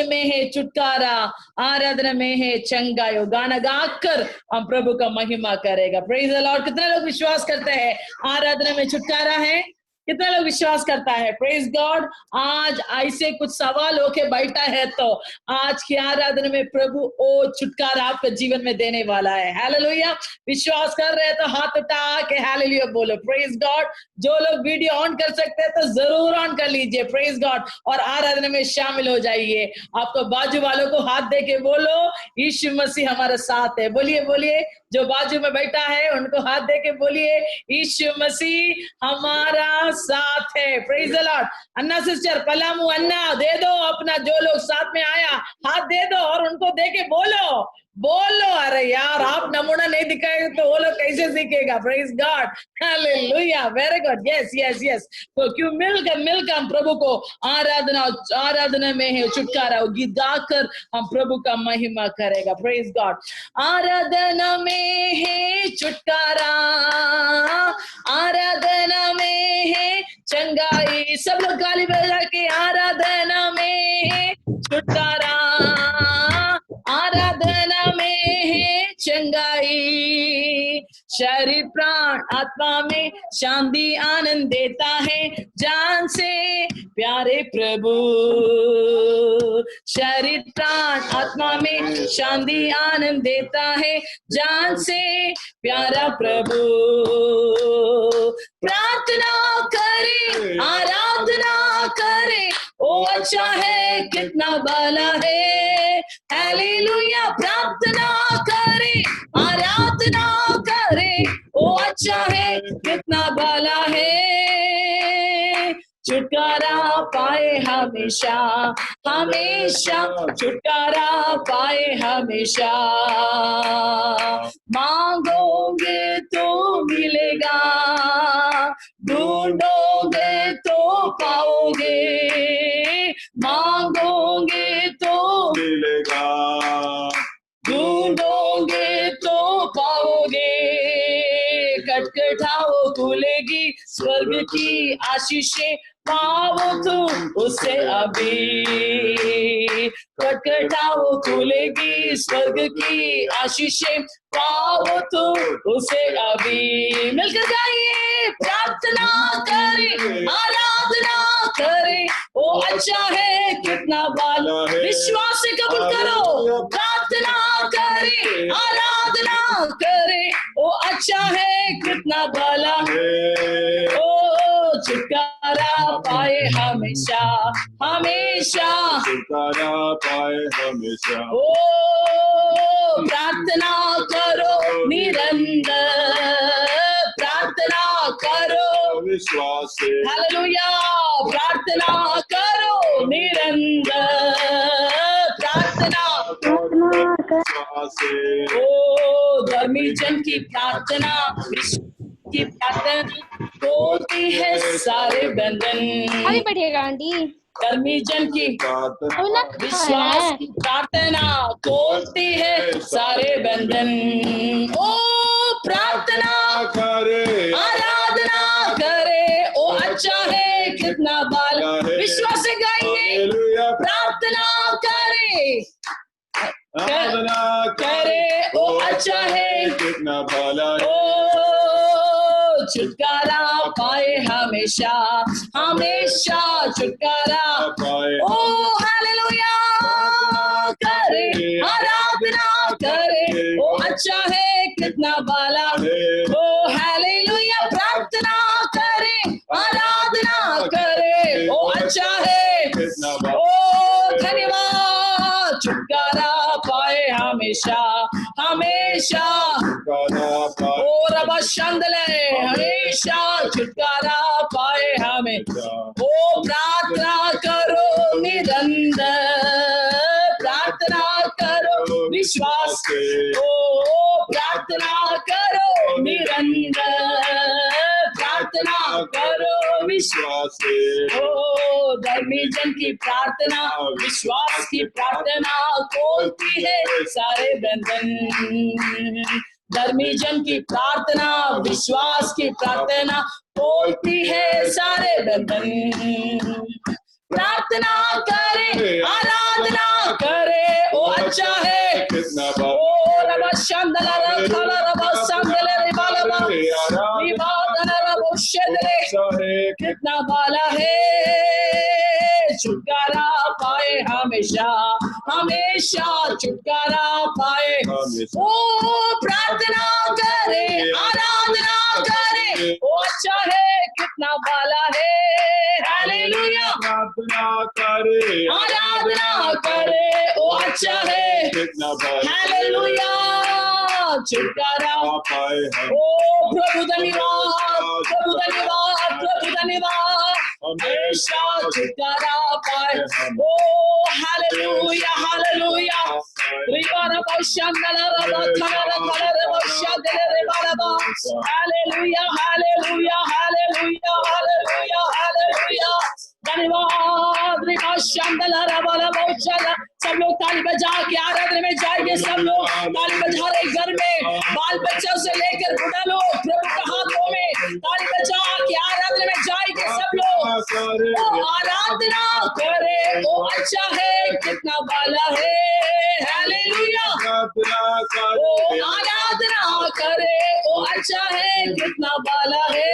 आराधना में है छुटकारा, आराधना में है चंगाई। गाना गाकर हम प्रभु का महिमा करेगा। Praise the Lord. कितने लोग विश्वास करते हैं आराधना में छुटकारा है? कितना लोग विश्वास करता है? Praise God. आज ऐसे कुछ सवाल होके बैठा है तो आज की आराधना में प्रभु ओ छुटकारा आपके जीवन में देने वाला है। हालेलुया। विश्वास कर रहे हैं तो हाथ उठा के हालेलुया बोलो। Praise God. जो लोग वीडियो ऑन कर सकते हैं तो जरूर ऑन कर लीजिए। Praise God. और आराधना में शामिल हो जाइए। आपको बाजू वालों को हाथ दे के बोलो यीशु मसीह हमारे साथ है। बोलिए बोलिए। जो बाजू में बैठा है उनको हाथ दे के बोलिए यीशु मसीह हमारा साथ है। Praise the Lord. Anna sister Palamu Anna दे दो अपना, जो लोग साथ में आया हाथ दे दो और उनको दे के बोलो बोलो। अरे यार आप नमूना नहीं दिखाएंगे तो वो लोग कैसे सीखेगा? Praise God. Hallelujah. Very good. Yes yes yes. तो क्यों मिलकर हम प्रभु को आराधना में है छुटकारा, गीत गाकर हम प्रभु का महिमा करेगा। Praise God. आराधना में है छुटकारा, आराधना में है चंगाई। सब लोग गाली बजा के आराधना में है छुटकारा, आराधना में है चंगाई। शरीर प्राण आत्मा में शांति आनंद देता है जान से प्यारे प्रभु। शरीर प्राण आत्मा में शांति आनंद देता है जान से प्यारा प्रभु। प्रार्थना करे आराधना करे, ओ अच्छा है कितना भला है। हालेलुया। प्रार्थना करे आराधना करे, ओ अच्छा है कितना भला है। छुटकारा पाए हमेशा हमेशा, छुटकारा पाए हमेशा। मांगोगे तो मिलेगा, ढूंढोगे तो पाओगे। मांगोगे तो मिलेगा, ढूंढोगे तो पाओगे। खटखटाओ खुलेगी स्वर्ग की आशीषें, पाओ तुम उसे अभी। खटखटाओ खुलेगी स्वर्ग की आशीषें, पाओ तुम उसे अभी। मिलकर गाइए। प्रार्थना करें आराधना करें, ओ अच्छा है कितना भला है। विश्वास से कबूल करो। प्रार्थना करें आराधना करें, ओ अच्छा है कितना भला है। ओ छुटकारा पाए हमेशा हमेशा, छुटकारा पाए हमेशा। ओ प्रार्थना करो निरंतर, प्रार्थना करो विश्वास से। हालेलुया। प्रार्थना करो निरंतर, प्रार्थना विश्वास से। ओ धर्मी जन की प्रार्थना की प्रार्थना तोड़ती है सारे बंधन। अभी बढ़िएगा आंटी। धर्मी जन की विश्वास की प्रार्थना तोड़ती है सारे बंधन। ओ प्रार्थना करे आराधना करे, ओ अच्छा है कितना भला। विश्वास से गाइए। प्रार्थना करे आराधना करे, ओ अच्छा है कितना भला है। ओ छुटकारा पाए हमेशा हमेशा, छुटकारा पाए। ओ हालेलुया। करे आराधना करे, ओ अच्छा है कितना भला। ओ हालेलुया। प्रार्थना करे आराधना करे, ओ अच्छा है कितना भला। ओ धन्यवाद। छुटकारा पाए हमेशा हमेशा, छुटकारा पाए। ओ रबा शंदले हमेशा छुटकारा पाए हमें। ओ प्रार्थना करो निरंतर, प्रार्थना करो विश्वास से। ओ प्रार्थना करो निरंतर, प्रार्थना करो विश्वास से। ओ धर्मी जन की प्रार्थना विश्वास की प्रार्थना तोड़ती है सारे बंधन। धर्मी जन की प्रार्थना विश्वास की प्रार्थना तोड़ती है सारे बंधन। प्रार्थना करें आराधना अच्छा है। कितना ओ बाला रबा शांदला रखला रबा सांदले रे बालबा विवादना रबो शेदरे अच्छा है कितना बाला है। छुटकारा पाए हमेशा हमेशा छुटकारा पाए। हमेशा। ओ प्रार्थना करे आराधना करे ओ अच्छा है कितना बाला है। हालेलुया प्रार्थना करे आराधना करे ओ अच्छा है। कितना बाला हालेलुया छुटकारा पाए हम ओ प्रभु धन्यवाद प्रभु धन्यवाद प्रभु धन्यवाद हमेशा छुटकारा पाए। ओ हालेलुया हालेलुया रिबारा बशांदला रबा खला खला बशांदले रे बालबा hallelujah hallelujah hallelujah hallelujah hallelujah धन्यवाद रिबा शांदला रबा बशाला। सब लोग ताली बजा के आराधना में जाएंगे। सब लोग ताली बजा रहे घर में बाल बच्चों से लेकर बुढ़ा लोग प्रभु के हाथों में ताली बजा के आराधना में जाएंगे। सब लोग ओ आराधना करे ओ अच्छा है कितना बाला है। हालेलुया प्रार्थना ओ करे आराधना करे ओ अच्छा है कितना बाला है।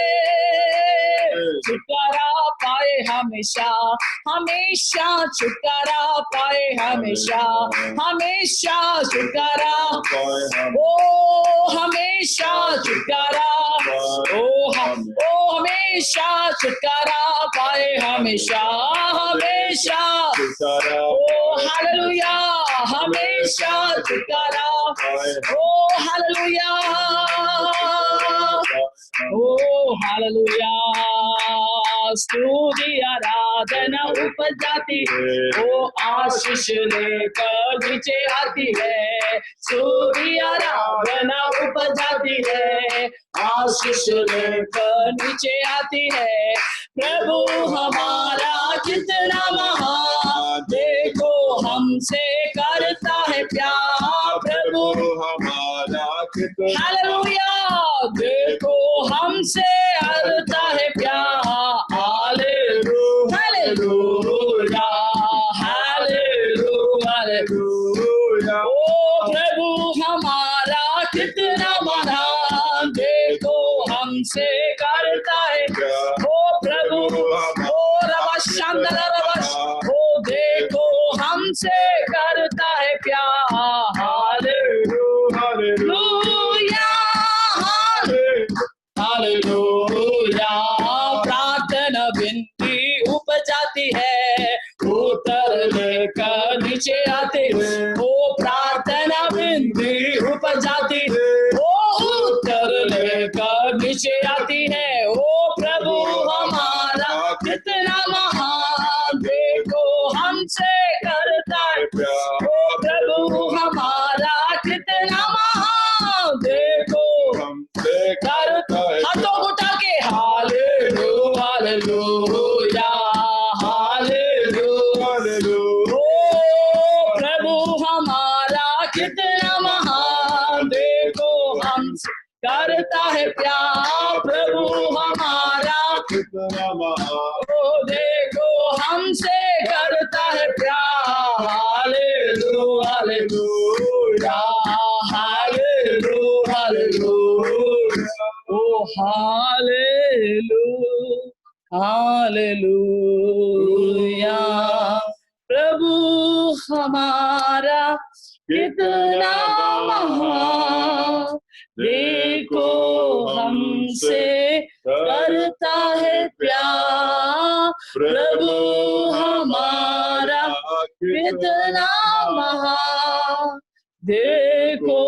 छुटकारा पाए हमेशा हमेशा छुटकारा पाए हमेशा हमेशा छुटकारा पाए हम ओ हमेशा छुटकारा ओ हमेशा छुटकारा पाए हमेशा हमेशा छुटकारा ओ हालेलुया हमेशा छुटकारा ओ हालेलुया ओ हालेलुया स्तुति आराधना ऊपर जाती है ओ आशीष लेकर नीचे आती है। स्तुति आराधना ऊपर जाती है आशीष लेकर नीचे आती है। प्रभु हमारा कितना महान देखो हमसे करता है प्यार। प्रभु हमारा कितना हालेलुया देखो हमसे करता है प्यार। हालेलुया हालेलुया हालेलुया हालेलुया ओ प्रभु हमारा कितना महान देखो हमसे करता है। ओ प्रभु ओ रबा शांदला रबा ओ देखो हमसे करता है प्यार। हालेलुया हालेलुया प्रार्थना विनती ऊपर जाती है उतर लेकर नीचे आते ओ प्रार्थना विनती ऊपर जाती ओ उतर लेकर नीचे आती है। ओ प्रभु हमारा कितना महान देखो हमसे करता है। ओ प्रभु हमारा कितना महान देखो हमसे करता है। हाथों को उठा के हालेलुया हालेलुया हालेलुया हालेलुया ओ प्रभु हमारा कितना महान देखो हमसे करता है प्यार। प्रभु हमारा कितना महान ओ देखो हमसे करता है प्यार। हालेलुया हालेलुया हालेलुया हालेलुया ओ हालेलुया हालेलुया प्रभु हमारा कितना महान देखो हमसे करता है प्यार। प्रभु हमारा कितना महान देखो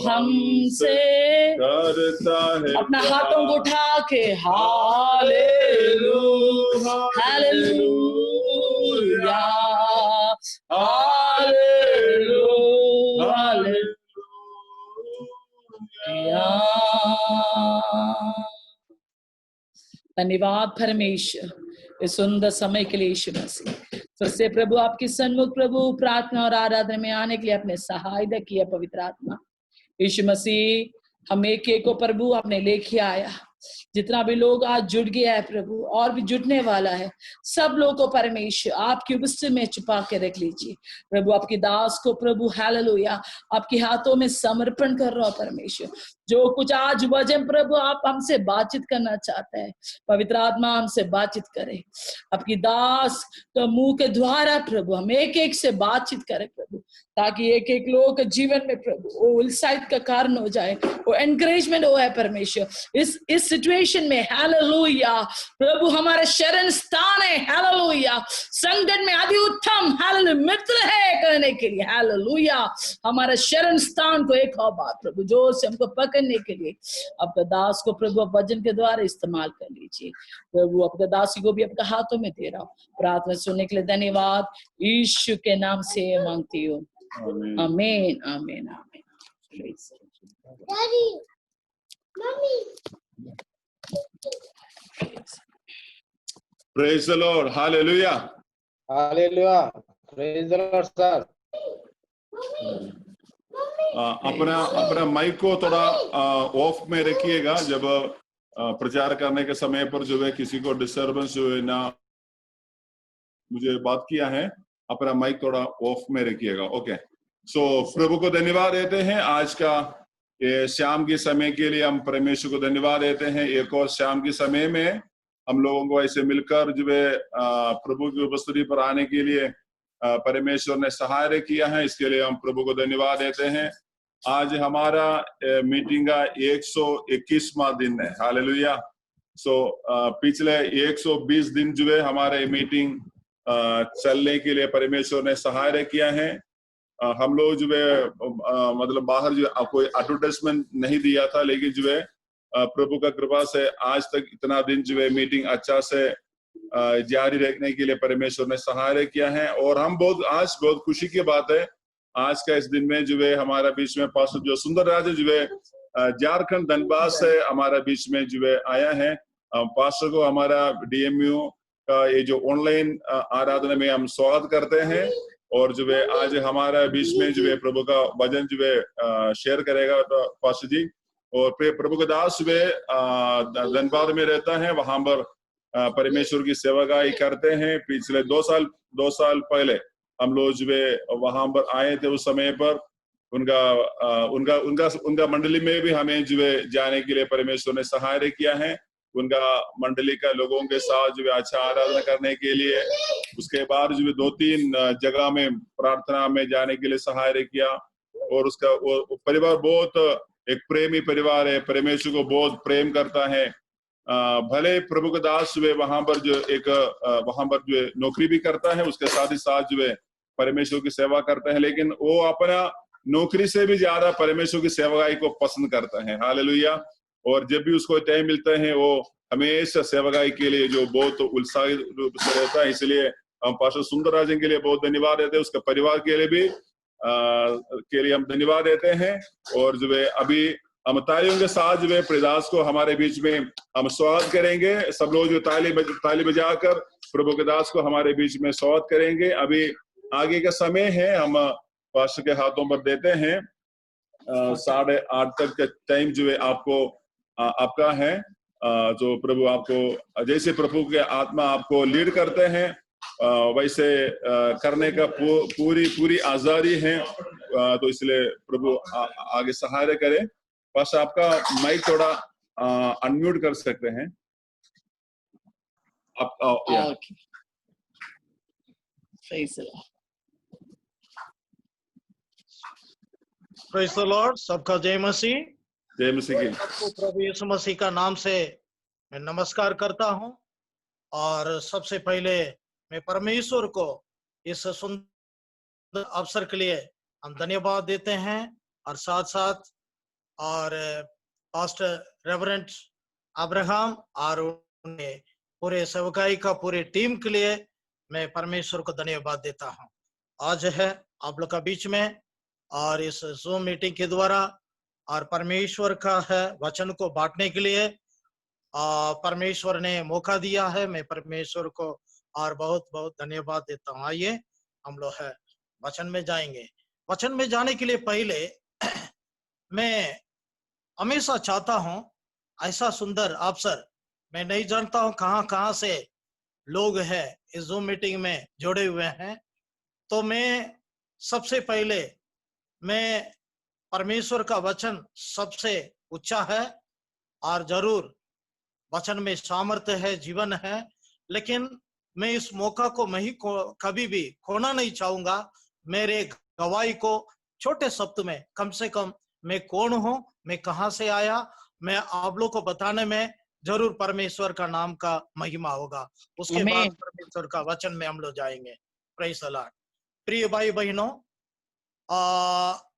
हमसे करता है अपना हाथों को उठा के हालेलुया हालेलुया हालेलुया हालेलुया। धन्यवाद परमेश्वर इस सुंदर समय के लिए यीशु मसीह। फिर से प्रभु आपके सन्मुख प्रभु प्रार्थना और आराधना में आने के लिए अपने सहायता किया पवित्र आत्मा। यीशु मसीह हम एक एक को प्रभु आपने लेके आया जितना भी लोग आज जुड़ गया है प्रभु और भी जुटने वाला है, सब लोगों को परमेश्वर आपकी उपस्थिति में छुपा के रख लीजिए प्रभु। आपकी दास को प्रभु हालेलुया आपके हाथों में समर्पण कर रहा हो परमेश्वर। जो कुछ आज वचन प्रभु आप हमसे बातचीत करना चाहते हैं, पवित्र आत्मा हमसे बातचीत करे। आपकी दास तो मुंह के द्वारा प्रभु हम एक एक से बातचीत करें प्रभु, ताकि एक एक लोगों के जीवन में प्रभु वो उत्साहित का कारण हो जाए, वो एनकरेजमेंट हो है परमेश्वर इस सिचुएशन में। हालेलुया प्रभु हमारा शरण स्थान है, हालेलुया संकट में अति उत्तम हालेलुया मित्र है करने के लिए। हालेलुया हमारा शरण स्थान को एक और बात प्रभु जो से हमको पकड़ने के लिए आपका दास को प्रभु आप वचन के द्वारा इस्तेमाल कर लीजिए प्रभु। आपका दासी को भी आपके हाथों में दे रहा हूँ। प्रार्थना सुनने के लिए धन्यवाद, यीशु के नाम से मांगती हूँ, आमीन आमीन आमीन। Praise the Lord. Hallelujah. Hallelujah, praise the Lord sir. अपना माइक को थोड़ा ऑफ में रखिएगा। जब प्रचार करने के समय पर जो है किसी को डिस्टर्बेंस जो है ना, मुझे बात किया है, अपना माइक थोड़ा ऑफ में रखिएगा। ओके, सो प्रभु को धन्यवाद देते हैं। आज का ये शाम के समय के लिए हम परमेश्वर को धन्यवाद देते हैं। एक और शाम के समय में हम लोगों को ऐसे मिलकर जो है प्रभु की उपस्थिति पर आने के लिए परमेश्वर ने सहायता किया है, इसके लिए हम प्रभु को धन्यवाद देते हैं। आज हमारा मीटिंग का 121वां दिन है। हालेलुया। सो पिछले 120 दिन जो है हमारे मीटिंग चलने के लिए परमेश्वर ने सहायता किया है। हम लोग जो है मतलब बाहर जो कोई एडवर्टाइजमेंट नहीं दिया था, लेकिन जो है प्रभु का कृपा से आज तक इतना दिन जो है मीटिंग अच्छा से जारी रखने के लिए परमेश्वर ने सहायता किया है। और हम आज बहुत खुशी की बात है, आज का इस दिन में जो है हमारा बीच में पास्टर जो सुंदर राज जो है झारखंड धनबाद से हमारा बीच में जो है आया है। पास्टर को हमारा DMU का ये जो ऑनलाइन आराधना में हम स्वागत करते हैं। और जो है आज हमारा बीच में जो है प्रभु का वचन जो है शेयर करेगा तो पास्टर जी। और फिर प्रभु का दास जो है धनबाद में रहता है, वहां पर परमेश्वर की सेवागाई करते हैं। पिछले 2 साल पहले हम लोग जो है वहां पर आए थे। उस समय पर उनका मंडली में भी हमें जो है जाने के लिए परमेश्वर ने सहायता किया है। उनका मंडली का लोगों के साथ जो है अच्छा आराधना करने के लिए, उसके बाद जो है 2-3 जगह में प्रार्थना में जाने के लिए सहायता किया। और उसका वो परिवार बहुत एक प्रेमी परिवार है, परमेश्वर को बहुत प्रेम करता है। भले प्रभु के दास जो है वहां पर जो है नौकरी भी करता है, उसके साथ ही साथ जो है परमेश्वर की सेवा करता है, लेकिन वो अपना नौकरी से भी ज्यादा परमेश्वर की सेवाई को पसंद करता है। हालेलुया। और जब भी उसको टाइम मिलता है वो हमेशा सेवाई के लिए जो बहुत उत्साहित रूप से रहता है। इसलिए हम पास्टर सुंदर राजन के लिए बहुत धन्यवाद देते हैं, उसके परिवार के लिए भी हम धन्यवाद देते हैं। और जो है अभी हम तालियों के साथ जो है प्रदास को हमारे बीच में हम स्वागत करेंगे। सब लोग जो ताली बजाकर प्रभु के दास को हमारे बीच में स्वागत करेंगे। अभी आगे का समय है, हम पास्टर के हाथों पर देते हैं। 8:30 तक का टाइम जो है आपका है। जो प्रभु आपको जैसे प्रभु के आत्मा आपको लीड करते हैं वैसे करने का पूरी आजादी है। तो इसलिए प्रभु आगे सहायता करे। बस आपका माइक थोड़ा अनम्यूट कर सकते हैं आप। Praise the Lord. सबका जय मसीह। जय मसीह की। सबको प्रभु यीशु मसीह का नाम से मैं नमस्कार करता हूं। और सबसे पहले मैं परमेश्वर को इस सुंदर अवसर के लिए हम धन्यवाद देते हैं। और साथ साथ और पास्टर रेवरेंट अब्राहम और उनके पूरे सेवकाई का पूरे टीम के लिए मैं परमेश्वर को धन्यवाद देता हूं। आज है आप लोग का बीच में और इस जूम मीटिंग के द्वारा और परमेश्वर का है वचन को बांटने के लिए परमेश्वर ने मौका दिया है। मैं परमेश्वर को और बहुत बहुत धन्यवाद देता हूँ। आइए हम लोग है वचन में जाएंगे। वचन में जाने के लिए पहले मैं हमेशा चाहता हूं ऐसा सुंदर अवसर मैं नहीं जानता हूं कहां कहां से लोग हैं इस जूम मीटिंग में जुड़े हुए हैं। तो मैं सबसे पहले मैं परमेश्वर का वचन सबसे ऊंचा है और जरूर वचन में सामर्थ्य है, जीवन है, लेकिन मैं इस मौका को मैं ही कभी भी खोना नहीं चाहूंगा। मेरे गवाही को छोटे शब्द में कम से कम मैं कौन हूं, मैं कहां से आया, मैं आप लोग को बताने में जरूर परमेश्वर का नाम का महिमा होगा। उसके बाद आमीन। परमेश्वर का वचन में हम लोग जाएंगे। Praise the Lord. प्रिय भाई बहनों,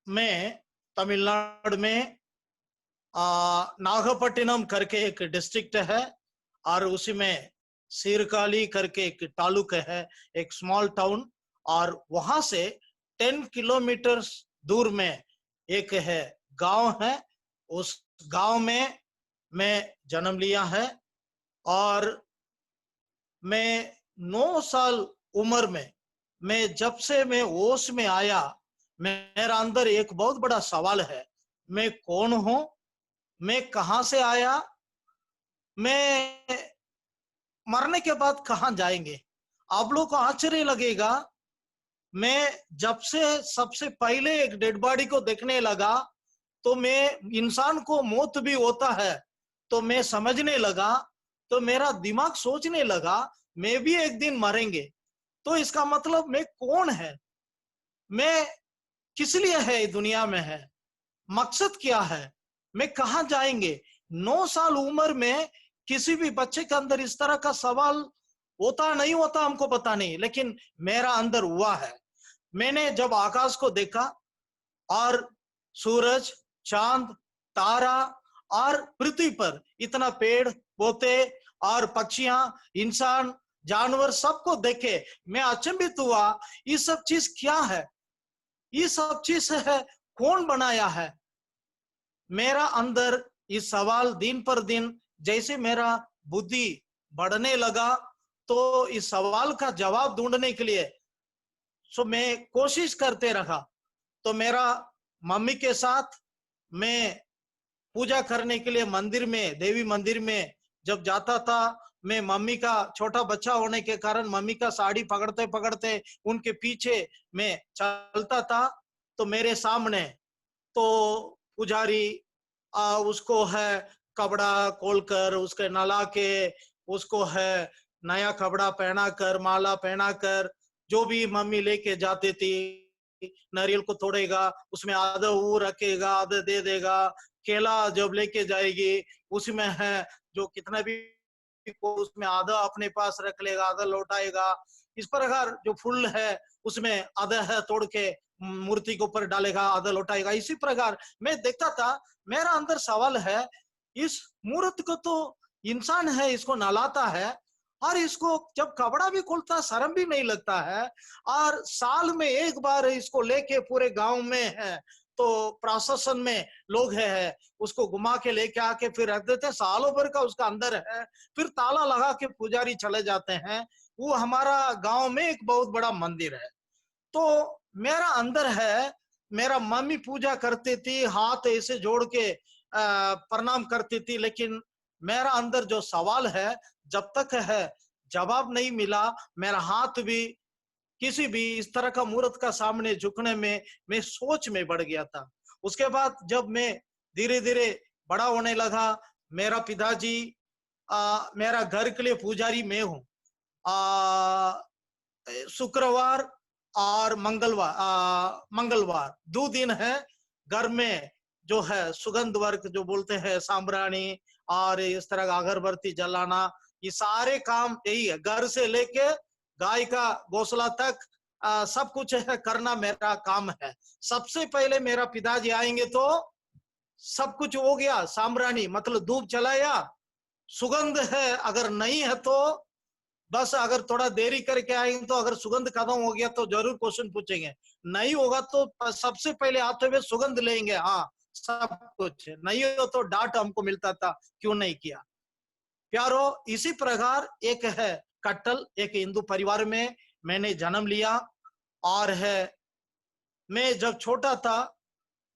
मैं तमिलनाडु में नागपट्टिनम करके एक डिस्ट्रिक्ट है और उसी में सीरकाली करके एक तालुक है, एक स्मॉल टाउन, और वहां से 10 किलोमीटर दूर में एक है गांव है। उस गांव में मैं जन्म लिया है और मैं 9 साल उम्र में मैं जब से मैं होश में आया, मेरा अंदर एक बहुत बड़ा सवाल है, मैं कौन हूं, मैं कहां से आया, मैं मरने के बाद कहां जाएंगे। आप लोग को आश्चर्य लगेगा, मैं जब से सबसे पहले एक डेड बॉडी को देखने लगा तो मैं इंसान को मौत भी होता है तो मैं समझने लगा, तो मेरा दिमाग सोचने लगा मैं भी एक दिन मरेंगे। तो इसका मतलब मैं कौन है, मैं किस लिए है दुनिया में है, मकसद क्या है, मैं कहां जाएंगे। 9 साल उम्र में किसी भी बच्चे के अंदर इस तरह का सवाल होता नहीं होता हमको पता नहीं, लेकिन मेरा अंदर हुआ है। मैंने जब आकाश को देखा और सूरज, चांद, तारा और पृथ्वी पर इतना पेड़ पौधे और पक्षियां, इंसान, जानवर सबको देखे, मैं अचंभित हुआ, ये सब चीज क्या है, ये सब चीज है कौन बनाया है। मेरा अंदर ये सवाल दिन पर दिन जैसे मेरा बुद्धि बढ़ने लगा, तो इस सवाल का जवाब ढूंढने के लिए मैं कोशिश करते रहा। तो मेरा मम्मी के साथ मैं पूजा करने के लिए मंदिर में, देवी मंदिर में जब जाता था, मैं मम्मी का छोटा बच्चा होने के कारण मम्मी का साड़ी पकड़ते पकड़ते उनके पीछे मैं चलता था। तो मेरे सामने तो पुजारी उसको है कपड़ा खोलकर उसके नला के उसको है नया कपड़ा पहना कर, माला पहना कर, जो भी मम्मी लेके जाती थी, नारियल को तोड़ेगा, उसमें आधा वो रखेगा, आधा दे देगा, केला जब लेके जाएगी उसमें है जो कितना भी को उसमें आधा अपने पास रख लेगा, आधा लौटाएगा। इस प्रकार जो फूल है उसमें आधा है तोड़ के मूर्ति के ऊपर डालेगा, आधा लौटाएगा। इसी प्रकार मैं देखता था। मेरा अंदर सवाल है, इस मूर्ति को तो इंसान है, इसको नहलाता है और इसको जब कपड़ा भी खोलता शर्म भी नहीं लगता है, और साल में एक बार इसको लेके पूरे गांव में है तो प्रशासन में लोग है उसको घुमा के लेके आके फिर रख देते, सालों भर का उसका अंदर है, फिर ताला लगा के पुजारी चले जाते हैं। वो हमारा गांव में एक बहुत बड़ा मंदिर है। तो मेरा अंदर है, मेरा मम्मी पूजा करती थी, हाथ ऐसे जोड़ के प्रणाम करती थी, लेकिन मेरा अंदर जो सवाल है जब तक है जवाब नहीं मिला, मेरा हाथ भी किसी भी इस तरह का मूर्त का सामने झुकने में मैं सोच में बढ़ गया था। उसके बाद जब मैं धीरे धीरे बड़ा होने लगा, मेरा पिताजी मेरा घर के लिए पुजारी मैं हूँ। शुक्रवार और मंगलवार 2 दिन है घर में जो है सुगंध वर्ग जो बोलते हैं सांब्राणी और इस तरह का अगरबत्ती जलाना, ये सारे काम यही है। घर से लेके गाय का घोंसला तक सब कुछ है करना मेरा काम है। सबसे पहले मेरा पिताजी आएंगे तो सब कुछ हो गया, सांब्राणी मतलब धूप जलाया, सुगंध है, अगर नहीं है तो बस अगर थोड़ा देरी करके आएंगे तो अगर सुगंध खत्म हो गया तो जरूर क्वेश्चन पूछेंगे, नहीं होगा तो सबसे पहले आते हुए सुगंध लेंगे। हाँ सब कुछ नहीं हो तो डांट हमको मिलता था, क्यों नहीं किया। प्यारो, इसी प्रकार एक है कट्टल एक हिंदू परिवार में मैंने जन्म लिया। और है मैं जब छोटा था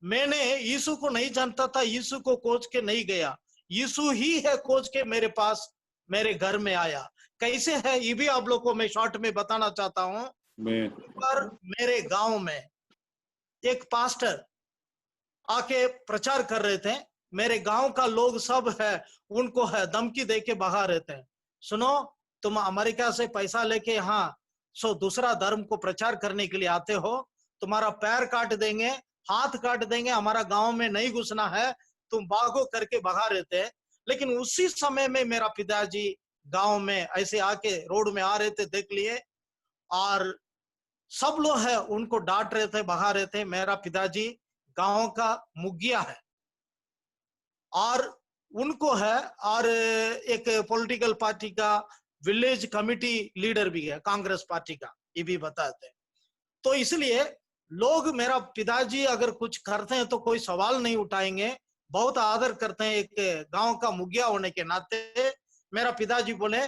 मैंने यीशु को नहीं जानता था, यीशु को खोज के नहीं गया। यीशु ही है खोज के मेरे पास मेरे घर में आया। कैसे है ये भी आप लोग को मैं शॉर्ट में बताना चाहता हूँ। मैं पर मेरे गांव में एक पास्टर आके प्रचार कर रहे थे। मेरे गांव का लोग सब है उनको है धमकी दे के भगा रहे थे। सुनो, तुम अमेरिका से पैसा लेके यहाँ दूसरा धर्म को प्रचार करने के लिए आते हो, तुम्हारा पैर काट देंगे, हाथ काट देंगे, हमारा गांव में नहीं घुसना है, तुम भागो करके भगा रहे थे। लेकिन उसी समय में मेरा पिताजी गांव में ऐसे आके रोड में आ रहे थे, देख लिए, और सब लोग है उनको डांट रहे थे, भगा रहे थे। मेरा पिताजी गांव का मुखिया है और उनको है, और एक पॉलिटिकल पार्टी का विलेज कमिटी लीडर भी है, कांग्रेस पार्टी का, ये भी बताते हैं। तो इसलिए लोग मेरा पिताजी अगर कुछ करते हैं तो कोई सवाल नहीं उठाएंगे, बहुत आदर करते हैं एक गांव का मुखिया होने के नाते। मेरा पिताजी बोले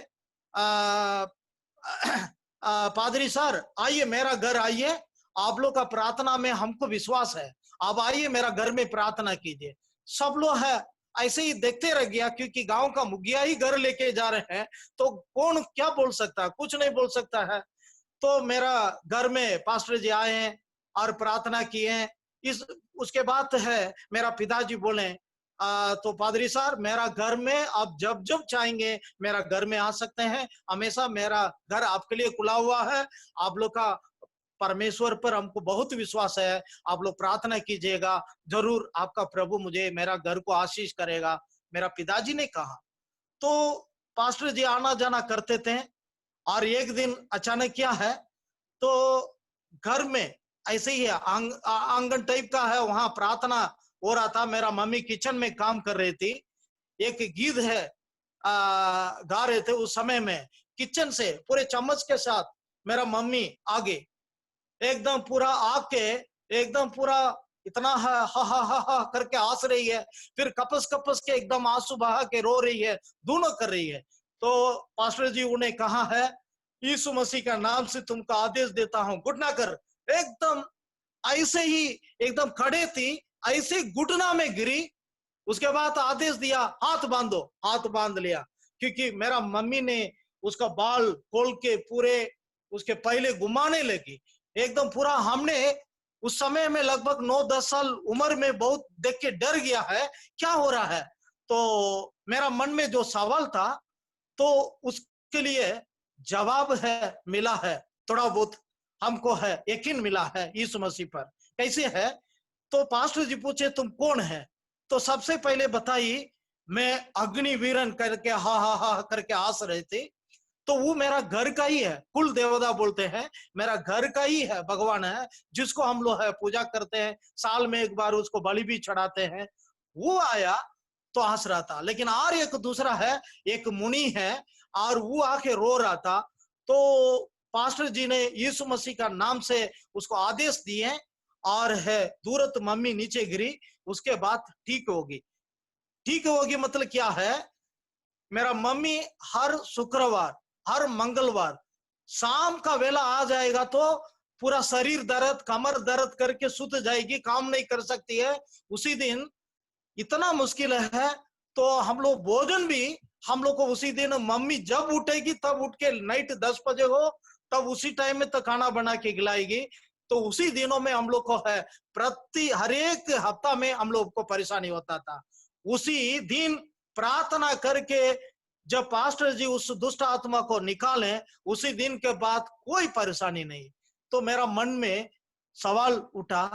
पादरी सर आइए, मेरा घर आइए, आप लोग का प्रार्थना में हमको विश्वास है, आप आइए मेरा घर में प्रार्थना कीजिए। सब लोग है ऐसे ही देखते रह गया, क्योंकि गांव का मुखिया ही घर लेके जा रहे हैं तो कौन क्या बोल सकता है, कुछ नहीं बोल सकता है। तो मेरा घर में पास्टर जी आए हैं और प्रार्थना किए हैं। उसके बाद है मेरा पिताजी बोले तो पादरी सर मेरा घर में आप जब जब चाहेंगे मेरा घर में आ सकते हैं, हमेशा मेरा घर आपके लिए खुला हुआ है। आप लोग का परमेश्वर पर हमको बहुत विश्वास है, आप लोग प्रार्थना कीजिएगा, जरूर आपका प्रभु मुझे मेरा घर को आशीष करेगा, मेरा पिताजी ने कहा। तो पास्टर जी आना जाना करते थे। और एक दिन अचानक क्या है, तो घर में ऐसे ही आंगन टाइप का है, वहां प्रार्थना हो रहा था। मेरा मम्मी किचन में काम कर रही थी, एक गीत है गा रहे थे। उस समय में किचन से पूरे चम्मच के साथ मेरा मम्मी आगे एकदम पूरा आके एकदम पूरा इतना हा हा हा हा करके हंस रही है, फिर कपस कपस के एकदम आंसू बहा के रो रही है, दोनों कर रही है। तो पास्टर जी उन्हें कहा है, यीशु मसीह का नाम से तुमको आदेश देता हूं घुटना कर। एकदम ऐसे ही एकदम खड़े थी, ऐसे घुटना में गिरी। उसके बाद आदेश दिया हाथ बांधो, हाथ बांध लिया, क्योंकि मेरा मम्मी ने उसका बाल खोल के पूरे उसके पहले घुमाने लगी एकदम पूरा। हमने उस समय में लगभग 9-10 साल उम्र में बहुत देख के डर गया है, क्या हो रहा है। तो मेरा मन में जो सवाल था तो उसके लिए जवाब है मिला है, थोड़ा बहुत हमको है यकीन मिला है यीशु मसीह पर। कैसे है, तो पास्टर जी पूछे तुम कौन है, तो सबसे पहले बताई मैं अग्निवीरन करके हा हा हा करके हंस रहे थे। तो वो मेरा घर का ही है, कुल देवता बोलते हैं, मेरा घर का ही है भगवान है, जिसको हम लोग है पूजा करते हैं, साल में एक बार उसको बलि भी चढ़ाते हैं। वो आया तो हंस रहा था। लेकिन और एक दूसरा है, एक मुनि है और वो आके रो रहा था। तो पास्टर जी ने यीशु मसीह का नाम से उसको आदेश दिए और है तुरंत मम्मी नीचे गिरी, उसके बाद ठीक होगी। ठीक होगी मतलब क्या है, मेरा मम्मी हर शुक्रवार हर मंगलवार शाम का वेला आ जाएगा तो पूरा शरीर दर्द कमर दर्द करके सुत जाएगी, काम नहीं कर सकती है। उसी दिन इतना मुश्किल है तो हम लोग भोजन भी हम लोग को उसी दिन मम्मी जब उठेगी तब उठ के नाइट 10 बजे हो तब उसी टाइम में तो खाना बना के खिलाएगी। तो उसी दिनों में हम लोग को है प्रति हर एक हफ्ता में हम लोग को परेशानी होता था। उसी दिन प्रार्थना करके जब पास्टर जी उस दुष्ट आत्मा को निकालें, उसी दिन के बाद कोई परेशानी नहीं। तो मेरा मन में सवाल उठा,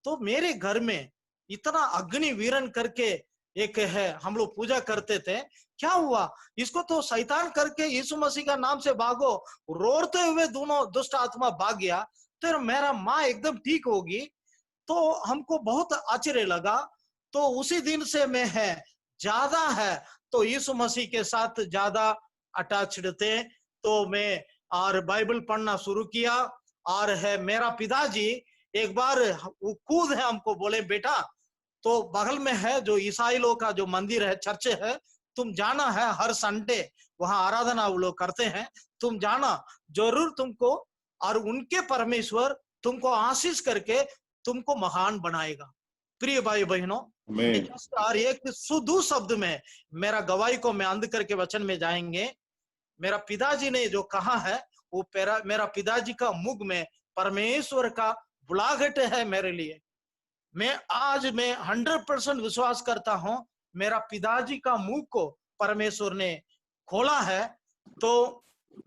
तो मेरे घर में इतना अग्निवीरन करके एक है हम लोग पूजा करते थे, क्या हुआ, इसको तो शैतान करके यीशु मसीह का नाम से भागो, रोते हुए दोनों दुष्ट आत्मा भाग गया, तो मेरा माँ एकदम ठीक होगी। तो हमको बहुत आश्चर्य लगा। तो उसी दिन से मैं है ज्यादा है तो यीशु मसीह के साथ ज्यादा अटैच्ड थे। तो मैं और बाइबल पढ़ना शुरू किया। और है मेरा पिताजी एक बार वो खुद है हमको बोले बेटा, तो बगल में है जो ईसाई लोग का जो मंदिर है, चर्च है, तुम जाना है, हर संडे वहां आराधना वो लोग करते हैं, तुम जाना, जरूर तुमको और उनके परमेश्वर तुमको आशीष करके तुमको महान बनाएगा। प्रिय भाई बहनों, आमीन। और एक शुद्ध शब्द में मेरा गवाही को मैं अंध करके वचन में जाएंगे। मेरा पिताजी ने जो कहा है वो मेरा पिताजी का मुख में परमेश्वर का बुलाहट है मेरे लिए। मैं 100% विश्वास करता हूं, मेरा पिताजी का मुंह को परमेश्वर ने खोला है। तो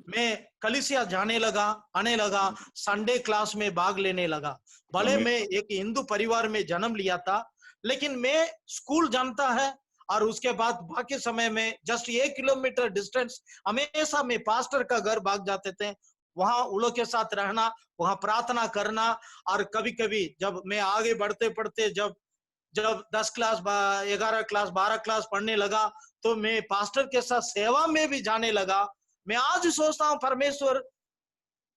मैं कलीसिया जाने लगा, आने लगा, संडे क्लास में भाग लेने लगा। भले आमीन। मैं एक हिंदू परिवार में जन्म लिया था, लेकिन मैं स्कूल जानता है और उसके बाद बाकी समय में जस्ट 1 किलोमीटर डिस्टेंस हमेशा में पास्टर का घर भाग जाते थे, वहां उन लोग के साथ रहना, वहां प्रार्थना करना। और कभी कभी जब मैं आगे बढ़ते पढ़ते जब जब 10 क्लास 11 क्लास 12 क्लास पढ़ने लगा, तो मैं पास्टर के साथ सेवा में भी जाने लगा। मैं आज सोचता हूँ परमेश्वर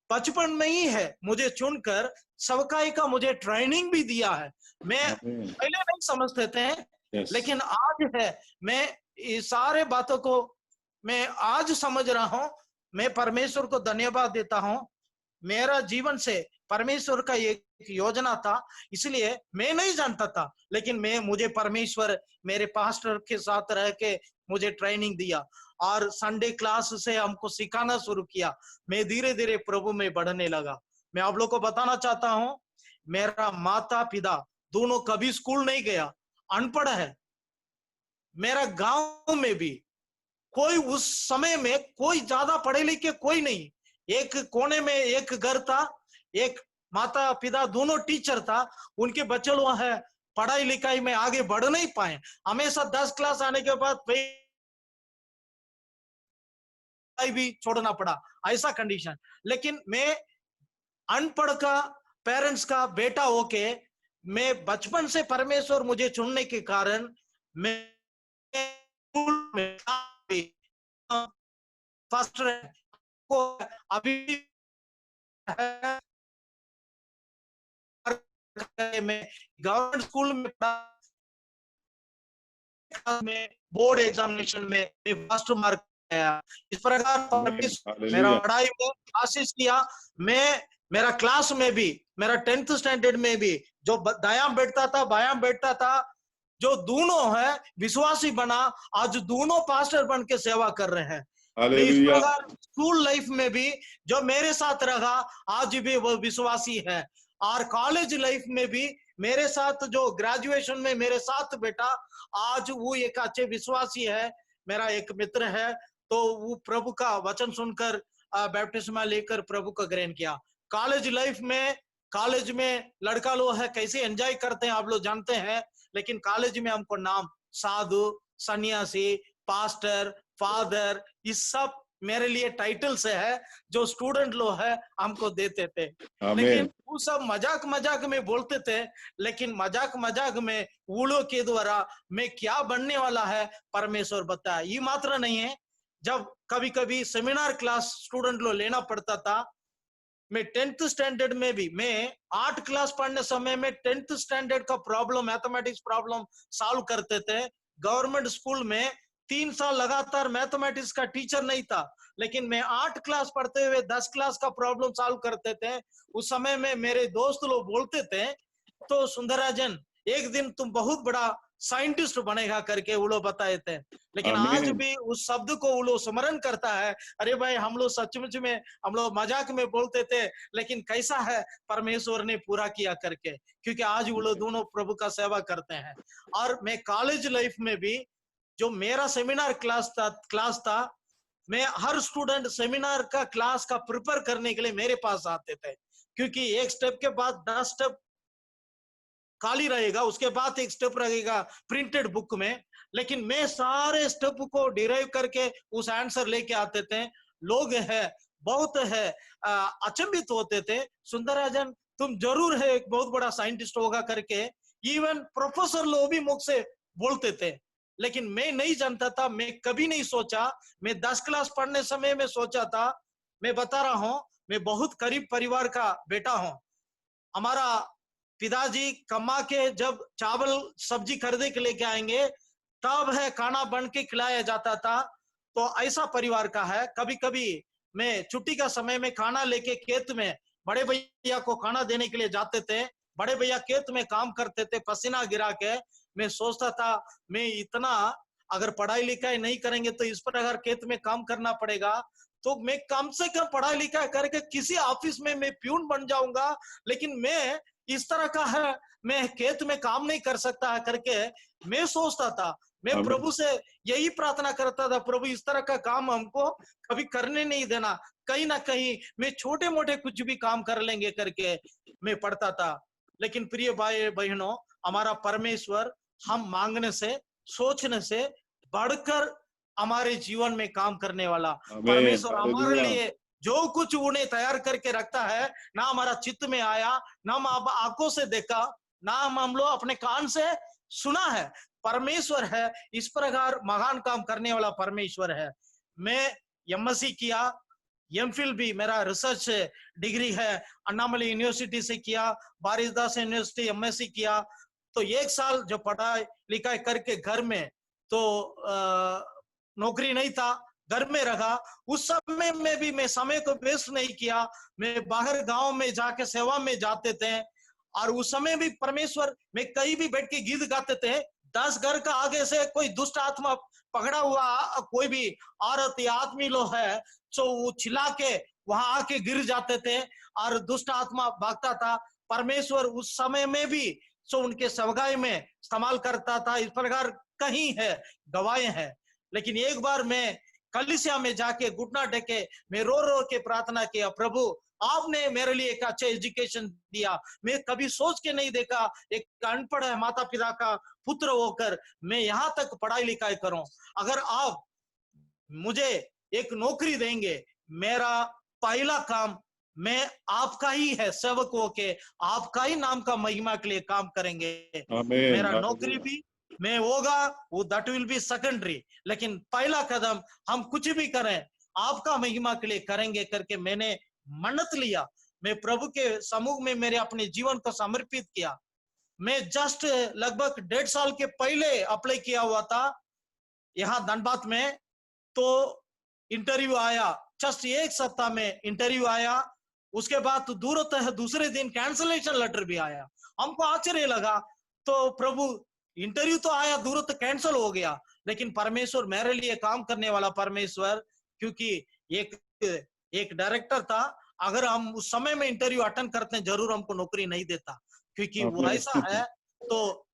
बचपन में ही है मुझे चुनकर सेवकाई का मुझे ट्रेनिंग भी दिया है। मैं आमीन। पहले नहीं समझते थे, यस। लेकिन आज है। मैं ये सारे बातों को मैं आज समझ रहा हूँ। मैं परमेश्वर को धन्यवाद देता हूँ। मेरा जीवन से परमेश्वर का एक योजना था, इसलिए मैं नहीं जानता था, लेकिन मुझे परमेश्वर मेरे पास्टर के साथ रह के मुझे ट्रेनिंग दिया और संडे क्लास से हमको सिखाना शुरू किया। मैं धीरे धीरे प्रभु में बढ़ने लगा। मैं आप लोग को बताना चाहता हूँ, मेरा माता पिता दोनों कभी स्कूल नहीं गया, अनपढ़ है। मेरा गांव में भी कोई उस समय में कोई ज्यादा पढ़े लिखे कोई नहीं, एक कोने में एक घर था, एक माता पिता दोनों टीचर था, उनके बच्चे लोग है पढ़ाई लिखाई में आगे बढ़ नहीं पाए। हमेशा 10 क्लास आने के बाद पढ़ाई भी छोड़ना पड़ा, ऐसा कंडीशन। लेकिन मैं अनपढ़ का पेरेंट्स का बेटा होके मैं बचपन से परमेश्वर मुझे चुनने के कारण मैं स्कूल में फर्स्ट रैंक को अभी में गवर्नमेंट स्कूल में बोर्ड एग्जामिनेशन में फर्स्ट मार्क आया। इस प्रकार मेरा पढ़ाई में आशीष किया। मैं मेरा क्लास में भी, मेरा 10th स्टैंडर्ड में भी जो दायां बैठता था बायां बैठता था, जो दोनों है विश्वासी बना, आज दोनों पास्टर बन के सेवा कर रहे हैं। मैं इस प्रकार स्कूल लाइफ में भी जो मेरे साथ रहा आज भी वो विश्वासी है, और कॉलेज लाइफ में भी मेरे साथ जो ग्रेजुएशन में मेरे साथ बेटा आज वो एक अच्छे विश्वासी है, मेरा एक मित्र है। तो वो प्रभु का वचन सुनकर बैप्टिस्मा लेकर प्रभु का ग्रहण किया। कॉलेज लाइफ में, कॉलेज में लड़का लोग है कैसे एंजॉय करते हैं आप लोग जानते हैं, लेकिन कॉलेज में हमको नाम साधु, सन्यासी, पास्टर, फादर, ये सब मेरे लिए टाइटल से है जो स्टूडेंट लोग है हमको देते थे। लेकिन वो सब मजाक मजाक में बोलते थे, लेकिन मजाक मजाक में वूलों के द्वारा मैं क्या बनने वाला है परमेश्वर बताया। ये मात्र नहीं है, जब कभी कभी सेमिनार क्लास स्टूडेंट लोग लेना पड़ता था, मैं 10th स्टैंडर्ड में भी, मैं 8 क्लास पढ़ने समय में 10th स्टैंडर्ड का प्रॉब्लम, मैथमेटिक्स प्रॉब्लम सॉल्व करते थे। गवर्नमेंट स्कूल में 3 साल लगातार मैथमेटिक्स का टीचर नहीं था, लेकिन मैं 8 क्लास पढ़ते हुए 10 क्लास का प्रॉब्लम सॉल्व करते थे। उस समय में मेरे दोस्त लोग बोलते थे, तो सुंदराजन एक दिन तुम बहुत बड़ा साइंटिस्ट बनेगा करके वो लोग बताए थे। लेकिन आज भी उस शब्द को वो लोग स्मरण करता है, अरे भाई हम लोग सचमुच में, हम लोग मजाक में बोलते थे, लेकिन कैसा है परमेश्वर ने पूरा किया करके, क्योंकि आज वो लोग दोनों प्रभु का सेवा करते हैं। और मैं कॉलेज लाइफ में भी जो मेरा सेमिनार क्लास था, मैं हर स्टूडेंट सेमिनार का क्लास का प्रिपेयर करने के लिए मेरे पास आते थे, क्योंकि एक स्टेप के बाद 10 स्टेप खाली रहेगा, उसके बाद एक स्टेप रहेगा प्रिंटेड बुक में, लेकिन मैं सारे स्टेप को डिराइव करके उस आंसर लेके आते थे। लोग है बहुत है अचंभित होते थे, सुंदराजन तुम जरूर है एक बहुत बड़ा साइंटिस्ट होगा करके। इवन प्रोफेसर लोग भी मुझसे बोलते थे, लेकिन मैं नहीं जानता था, मैं कभी नहीं सोचा। मैं 10 क्लास पढ़ने समय में सोचा था, मैं बता रहा हूं, मैं बहुत गरीब परिवार का बेटा हूं। हमारा पिताजी कमा के जब चावल सब्जी खरीदे के लेके आएंगे, तब है खाना बन के खिलाया जाता था। तो ऐसा परिवार का है। कभी कभी मैं छुट्टी का समय में खाना लेके खेत में बड़े भैया को खाना देने के लिए जाते थे, बड़े भैया खेत में काम करते थे पसीना गिरा के। मैं सोचता था मैं इतना अगर पढ़ाई लिखाई नहीं करेंगे तो इस प्रकार खेत में काम करना पड़ेगा, तो मैं कम से कम पढ़ाई लिखाई करके किसी ऑफिस में मैं प्यून बन जाऊंगा, लेकिन मैं इस तरह का है मैं खेत में काम नहीं कर सकता है करके मैं सोचता था। मैं आमीन। प्रभु से यही प्रार्थना करता था, प्रभु इस तरह का काम हमको कभी करने नहीं देना, कहीं ना कहीं मैं छोटे मोटे कुछ भी काम कर लेंगे करके मैं पढ़ता था। लेकिन प्रिय भाई बहनों, हमारा परमेश्वर हम मांगने से सोचने से बढ़कर हमारे जीवन में काम करने वाला आमीन। परमेश्वर हमारे हालेलुया। लिए जो कुछ उन्हें तैयार करके रखता है, ना हमारा चित्त में आया, ना हम आंखों से देखा, ना हम लोग अपने कान से सुना है। परमेश्वर है इस प्रकार महान काम करने वाला परमेश्वर है। मैं एमएससी किया, एमफिल भी मेरा रिसर्च डिग्री है अन्नामलई यूनिवर्सिटी से किया, बारिशदास यूनिवर्सिटी एमएससी किया। तो एक साल जो पढ़ाई लिखाई करके घर में तो नौकरी नहीं था, घर में रहा। उस समय में भी मैं समय को वेस्ट नहीं किया, मैं बाहर गांव में जाके सेवा में जाते थे। और उस समय भी परमेश्वर में कहीं भी बैठ के गीत गाते थे, 10 घर का आगे से कोई दुष्ट आत्मा पकड़ा हुआ कोई भी औरत या आदमी लोग है तो वो चिल्ला के वहां आके गिर जाते थे और दुष्ट आत्मा भागता था। परमेश्वर उस समय में भी तो उनके सवगाई में इस्तेमाल करता था। इस प्रकार कहीं है गवाएं हैं। लेकिन एक बार मैं कलीसिया में जाके घुटना टेके मैं रो रो के प्रार्थना किया, प्रभु आपने मेरे लिए एक अच्छा एजुकेशन दिया, मैं कभी सोच के नहीं देखा एक अनपढ़ है माता पिता का पुत्र होकर मैं यहाँ तक पढ़ाई लिखाई करूं। अगर आप मुझे एक नौकरी देंगे, मेरा पहला काम मैं आपका ही है, सेवक होके आपका ही नाम का महिमा के लिए काम करेंगे। आमीन। मेरा नौकरी हालेलुया। भी मैं होगा वो दैट विल बी सेकेंडरी, लेकिन पहला कदम हम कुछ भी करें आपका महिमा के लिए करेंगे करके मैंने मन्नत लिया। मैं प्रभु के समूह में मेरे अपने जीवन को समर्पित किया। मैं जस्ट लगभग 1.5 साल के पहले अप्लाई किया हुआ था यहाँ धनबाद में, तो इंटरव्यू आया, जस्ट 1 सप्ताह में इंटरव्यू आया। उसके बाद तो दूरत है दूसरे दिन कैंसलेशन लेटर भी आया। हमको आश्चर्य लगा, तो प्रभु इंटरव्यू तो आया, दूरत कैंसिल हो गया, लेकिन परमेश्वर मेरे लिए काम करने वाला परमेश्वर, क्योंकि एक डायरेक्टर था, अगर हम उस समय में इंटरव्यू अटेंड करते हैं जरूर हमको नौकरी नहीं देता, क्योंकि वो ऐसा है तो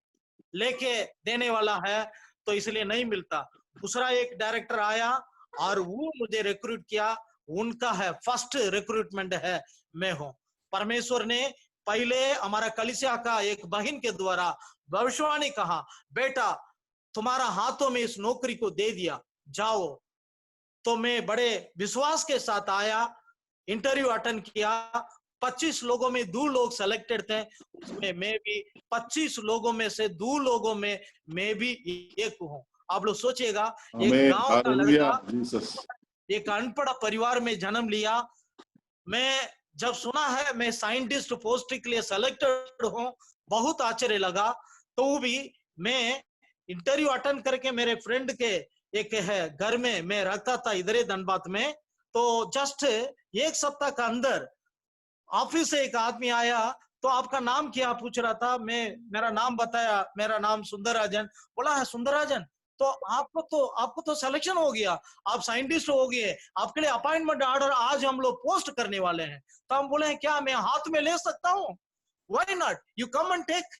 लेके देने वाला है, तो इसलिए नहीं मिलता। दूसरा एक डायरेक्टर आया और वो मुझे रिक्रूट किया, उनका है फर्स्ट रिक्रूटमेंट है मैं हूं। परमेश्वर ने पहले हमारा कलीसिया का एक बहन के द्वारा भविष्यवाणी कहा, बेटा तुम्हारा हाथों में इस नौकरी को दे दिया, जाओ। तो मैं बड़े विश्वास के साथ आया, इंटरव्यू अटेंड किया। 25 लोगों में 2 लोग सेलेक्टेड थे, उसमें मैं भी 25 लोगों में से 2 लोगों में मैं भी एक हूं। आप लोग सोचिएगा, एक आमीन। गांव का हालेलुया। लड़का जीसस। एक अनपढ़ परिवार में जन्म लिया। मैं जब सुना है मैं साइंटिस्ट पोस्ट के लिए सेलेक्टेड हूं, बहुत आश्चर्य लगा। तो वो भी मैं इंटरव्यू अटेंड करके मेरे फ्रेंड के एक है घर में मैं रहता था इधर धनबाद में, तो जस्ट 1 सप्ताह का अंदर ऑफिस से एक आदमी आया, तो आपका नाम क्या पूछ रहा था। मैं मेरा नाम बताया, मेरा नाम सुंदरराजन। बोला है सुंदरराजन, तो आपको तो सिलेक्शन हो गया, आप साइंटिस्ट हो गए, आपके लिए अपॉइंटमेंट ऑर्डर आज हम लोग पोस्ट करने वाले हैं। तो हम बोले क्या मैं हाथ में ले सकता हूँ, why not, you come and take.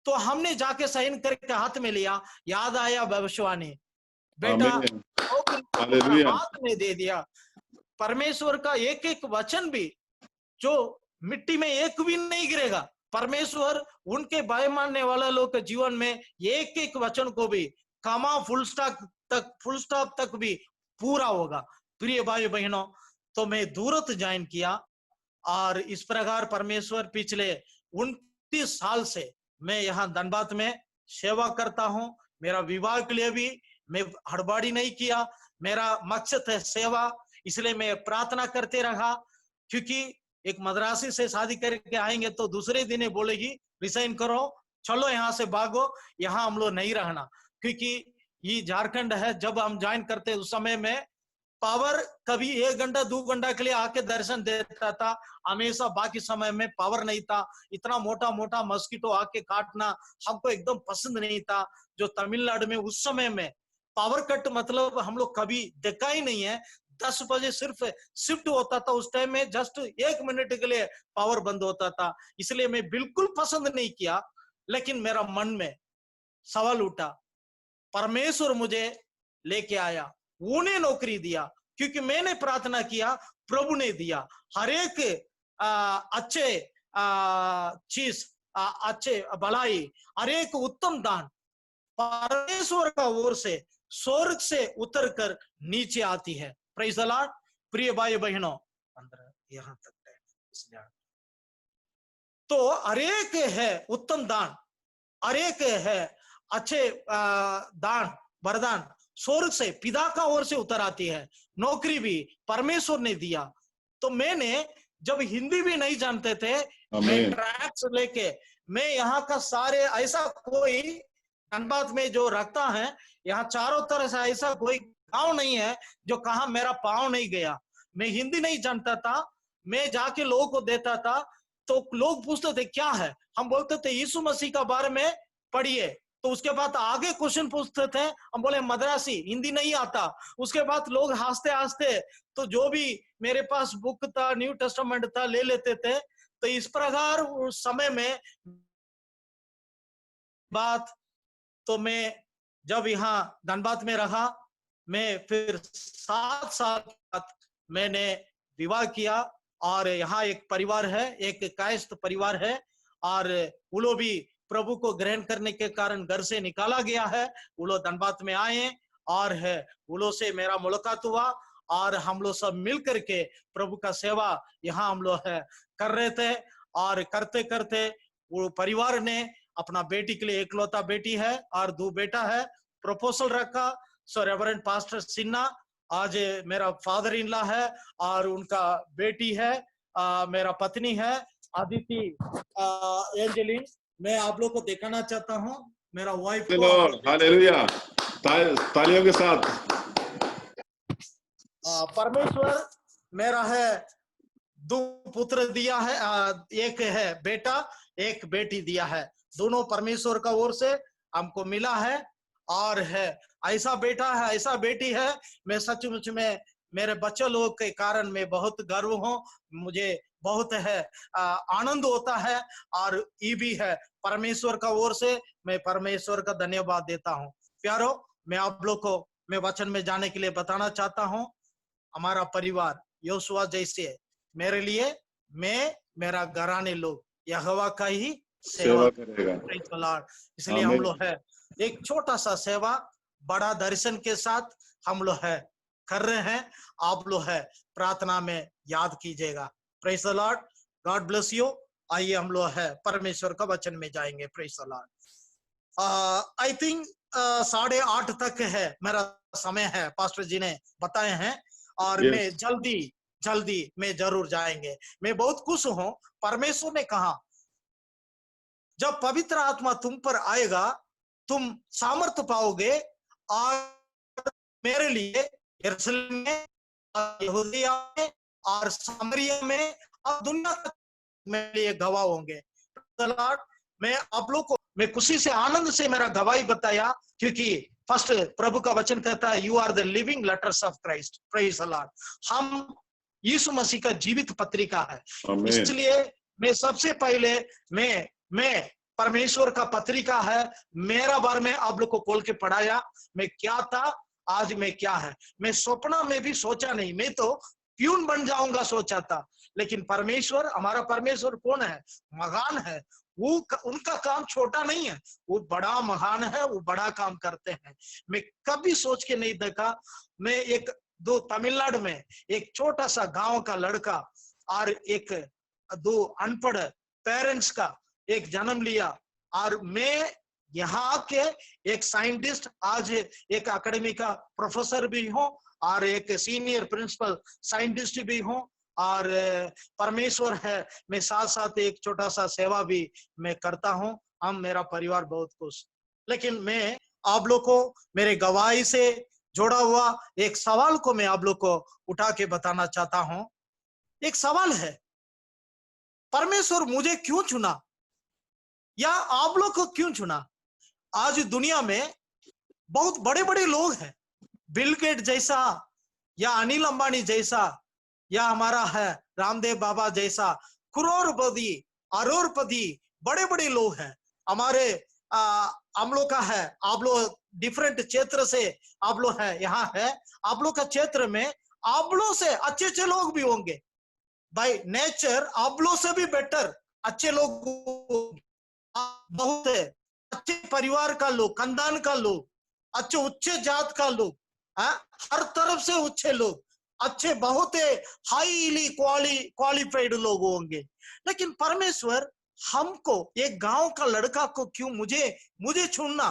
तो हमने जाके साइन करके हाथ में लिया, याद आया भविष्यवाणी, बेटा आमीन। नौकरी हालेलुया। हाथ में दे दिया। परमेश्वर का एक एक वचन भी जो मिट्टी में एक भी नहीं गिरेगा। परमेश्वर उनके भय मानने वाला लोग के जीवन में एक एक वचन को भी कमा फुल स्टॉप तक भी पूरा होगा। प्रिय भाई बहनों, तो मैं दूरत ज्वाइन किया और इस प्रकार परमेश्वर पिछले 29 साल से मैं यहाँ धनबाद में सेवा करता हूँ। मेरा विवाह के लिए भी मैं हड़बड़ी नहीं किया, मेरा मकसद है सेवा, इसलिए मैं प्रार्थना करते रहा। क्योंकि एक मद्रासी से शादी करके आएंगे तो दूसरे दिन बोलेगी रिसाइन करो, चलो यहाँ से भागो, यहाँ हम लोग नहीं रहना। क्योंकि ये झारखंड है, जब हम ज्वाइन करते उस समय में पावर कभी 1 घंटा 2 घंटा के लिए आके दर्शन देता था, हमेशा बाकी समय में पावर नहीं था। इतना मोटा मोटा मस्कीटो आके काटना हमको एकदम पसंद नहीं था। जो तमिलनाडु में उस समय में पावर कट मतलब हम लोग कभी देखा ही नहीं है। 10 बजे सिर्फ शिफ्ट होता था, उस टाइम में जस्ट 1 मिनट के लिए पावर बंद होता था, इसलिए मैं बिल्कुल पसंद नहीं किया। लेकिन मेरा मन में सवाल उठा, परमेश्वर मुझे लेके आया, उन्हें नौकरी दिया, क्योंकि मैंने प्रार्थना किया, प्रभु ने दिया। हर एक अच्छे चीज, अच्छे भलाई, हर एक उत्तम दान परमेश्वर का ओर से स्वर्ग से उतर कर नीचे आती है। Praise the Lord. प्रिय भाई बहनों, यहाँ तक है इसलिए तो हर एक है उत्तम दान, हर एक है अच्छे दान वरदान स्वर्ग से पिता का ओर से उतर आती है। नौकरी भी परमेश्वर ने दिया। तो मैंने जब हिंदी भी नहीं जानते थे, मैं ट्रैक्स लेके मैं यहाँ का सारे ऐसा कोई धनबाद में जो रखता है, यहाँ चारों तरफ से ऐसा कोई गांव नहीं है जो कहा मेरा पांव नहीं गया। मैं हिंदी नहीं जानता था, मैं जाके लोगों को देता था, तो लोग पूछते थे क्या है, हम बोलते थे यीशु मसीह का बारे में पढ़िए। तो उसके बाद आगे क्वेश्चन पूछते थे, हम बोले मद्रासी, हिंदी नहीं आता। उसके बाद लोग हंसते हंसते तो जो भी मेरे पास बुक था, न्यू टेस्टामेंट था, ले लेते थे। तो इस प्रकार उस समय में बात, तो मैं जब यहाँ धनबाद में रहा, मैं फिर 7 साल बाद मैंने विवाह किया, और यहाँ एक परिवार है, एक कायस्थ परिवार है, और वो लोग भी प्रभु को ग्रहण करने के कारण घर से निकाला गया है। वो लोग धनबाद में आए, और है वो लोग से मेरा मुलाकात हुआ, और हम लोग सब मिल करके प्रभु का सेवा यहाँ हम लोग है कर रहे थे। और करते करते वो परिवार ने अपना बेटी के लिए, एकलौता बेटी है और 2 बेटा है, प्रपोजल रखा। सो रेवरेंड पास्टर सिन्हा आज मेरा फादर इन लॉ है, और उनका बेटी है, मेरा पत्नी है अदिति एंजेलिन। मैं आप लोग को दिखाना चाहता हूँ मेरा वाइफ को। हालेलुया, तालियों के साथ। परमेश्वर मेरा है 2 पुत्र दिया है, एक है बेटा, एक बेटी दिया है। दोनों परमेश्वर का ओर से हमको मिला है, और है ऐसा बेटा है, ऐसा बेटी है। मैं सचमुच में मेरे बच्चे लोग के कारण मैं बहुत गर्व हूँ, मुझे बहुत है आनंद होता है, और ये भी है परमेश्वर का ओर से। मैं परमेश्वर का धन्यवाद देता हूँ। प्यारो, मैं आप लोग को मैं वचन में जाने के लिए बताना चाहता हूँ, हमारा परिवार योशुआ जैसे मेरे लिए, मैं मेरा घराने लोग यहोवा का ही सेवा करेगा। इसलिए हम लोग है एक छोटा सा सेवा बड़ा दर्शन के साथ हम लोग है कर रहे हैं। आप लोग है प्रार्थना में याद कीजिएगा। Praise the Lord, God bless you. आइए हम लोग है परमेश्वर का वचन में जाएंगे। Praise the Lord. I think 8:30 तक है मेरा समय है, पास्टर जी ने बताए हैं, और मैं जल्दी मैं जरूर जाएंगे। मैं बहुत खुश हूं। परमेश्वर ने कहा जब पवित्र आत्मा तुम पर आएगा तुम सामर्थ्य पाओगे, और मेरे लिए यरूशलेम में, यहूदिया में और सामरिया में और दुनिया तक मेरे लिए गवाह होंगे। मैं आप लोग को मैं खुशी से आनंद से मेरा गवाही बताया, क्योंकि फर्स्ट प्रभु का वचन कहता है you are the living letters of Christ. Praise the Lord. हम यीशु मसीह का जीवित पत्रिका है। इसलिए मैं सबसे पहले मैं परमेश्वर का पत्रिका है, मेरा बारे में आप लोग को खोल के पढ़ाया। मैं क्या था, आज मैं क्या है। मैं सपना में भी सोचा नहीं, मैं तो प्यून बन जाऊंगा सोचा था। लेकिन परमेश्वर, हमारा परमेश्वर कौन है? महान है। वो उनका काम छोटा नहीं है, वो बड़ा महान है, वो बड़ा काम करते हैं। मैं कभी सोच के नहीं देखा। मैं तमिलनाडु में एक छोटा सा गांव का लड़का और 2 अनपढ़ पेरेंट्स का एक जन्म लिया, और मैं यहाँ के एक साइंटिस्ट, आज एक एकेडमी का प्रोफेसर भी हूँ और एक सीनियर प्रिंसिपल साइंटिस्ट भी हूँ। और परमेश्वर है, मैं साथ साथ एक छोटा सा सेवा भी मैं करता हूँ। हम मेरा परिवार बहुत खुश। लेकिन मैं आप लोग को मेरे गवाही से जोड़ा हुआ एक सवाल को मैं आप लोग को उठा के बताना चाहता हूं। एक सवाल है, परमेश्वर मुझे क्यों चुना या आप लोग को क्यों चुना? आज दुनिया में बहुत बड़े बड़े लोग हैं, बिल गेट जैसा या अनिल अंबानी जैसा या हमारा है रामदेव बाबा जैसा करोड़पति अरबपति बड़े बड़े लोग हैं। हमारे हम लोग का है, आप लोग डिफरेंट क्षेत्र से आप लोग है, यहाँ है आप लोग का क्षेत्र में आप लोग से अच्छे अच्छे लोग भी होंगे। बाय नेचर आप लोग से भी बेटर अच्छे लोग बहुत है, अच्छे परिवार का लोग, खानदान का लोग, अच्छे उच्च जात का लोग, हर तरफ से अच्छे लोग, अच्छे बहुत हाईली क्वालिफाइड लोग होंगे। लेकिन परमेश्वर हमको एक गांव का लड़का को क्यों मुझे चुनना?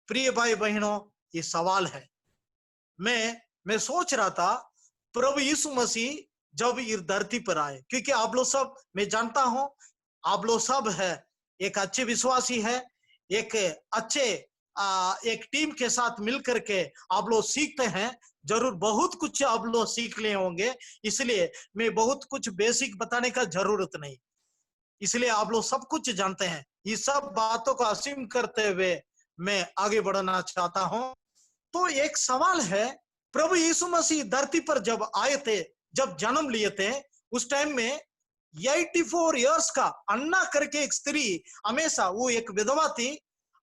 प्रिय भाई बहनों, ये सवाल है। मैं सोच रहा था प्रभु यीशु मसीह जब इस धरती पर आए, क्योंकि आप लोग सब, मैं जानता हूं आप लोग सब है एक अच्छे विश्वासी है, एक अच्छे एक टीम के साथ मिलकर के आप लोग सीखते हैं, जरूर बहुत कुछ आप लोग सीख ले होंगे, इसलिए मैं बहुत कुछ बेसिक बताने का जरूरत नहीं, इसलिए आप लोग सब कुछ जानते हैं। ये सब बातों को असीम करते हुए मैं आगे बढ़ना चाहता हूं। तो एक सवाल है, प्रभु यीशु मसीह धरती पर जब आए थे, जब जन्म लिए थे, उस टाइम में 84 इयर्स का अन्ना करके एक स्त्री, हमेशा वो एक विधवा थी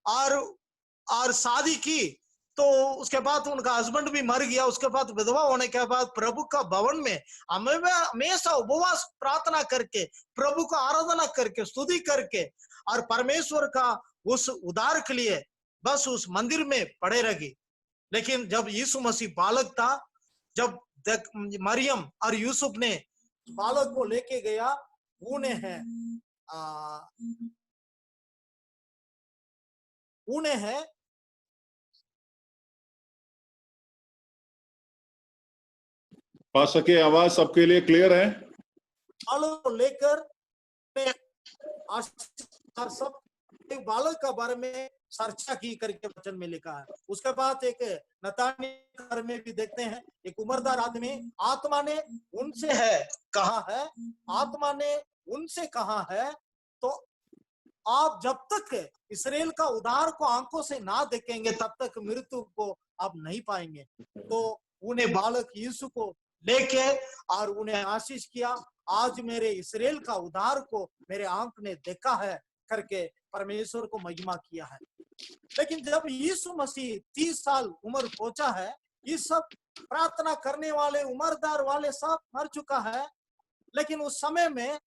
और शादी की, तो उसके बाद उनका हस्बैंड भी मर गया। उसके बाद विधवा होने के बाद प्रभु का भवन में हमेशा उपवास प्रार्थना करके, प्रभु को आराधना करके, स्तुति करके और परमेश्वर का उस उद्धार के लिए बस उस मंदिर में पड़े रही। लेकिन जब यीशु मसीह बालक था, जब मरियम और यूसुफ ने बालक को लेके गया, उन्हें है पास्टर की आवाज सबके लिए क्लियर है? बालक को लेकर सब एक बालक का बारे में चर्चा की करके वचन में लिखा है। उसके बाद एक नतानिएल बारे में भी देखते हैं, एक उम्रदार आदमी, आत्मा ने उनसे है कहा है, आत्मा ने उनसे कहा है, तो आप जब तक इस्राएल का उद्धार को आंखों से ना देखेंगे तब तक मृत्यु को आप नहीं पाएंगे। तो उन्हें बालक यीशु को लेके और उन्हें आशीष किया, आज मेरे इस्राएल का उद्धार को मेरे आंख ने देखा है करके परमेश्वर को महिमा किया है। लेकिन जब यीशु मसीह 30 साल उम्र पहुंचा है, ये सब प्रार्थना करने वाले उम्रदार वाले सब मर चुका है। लेकिन उस समय में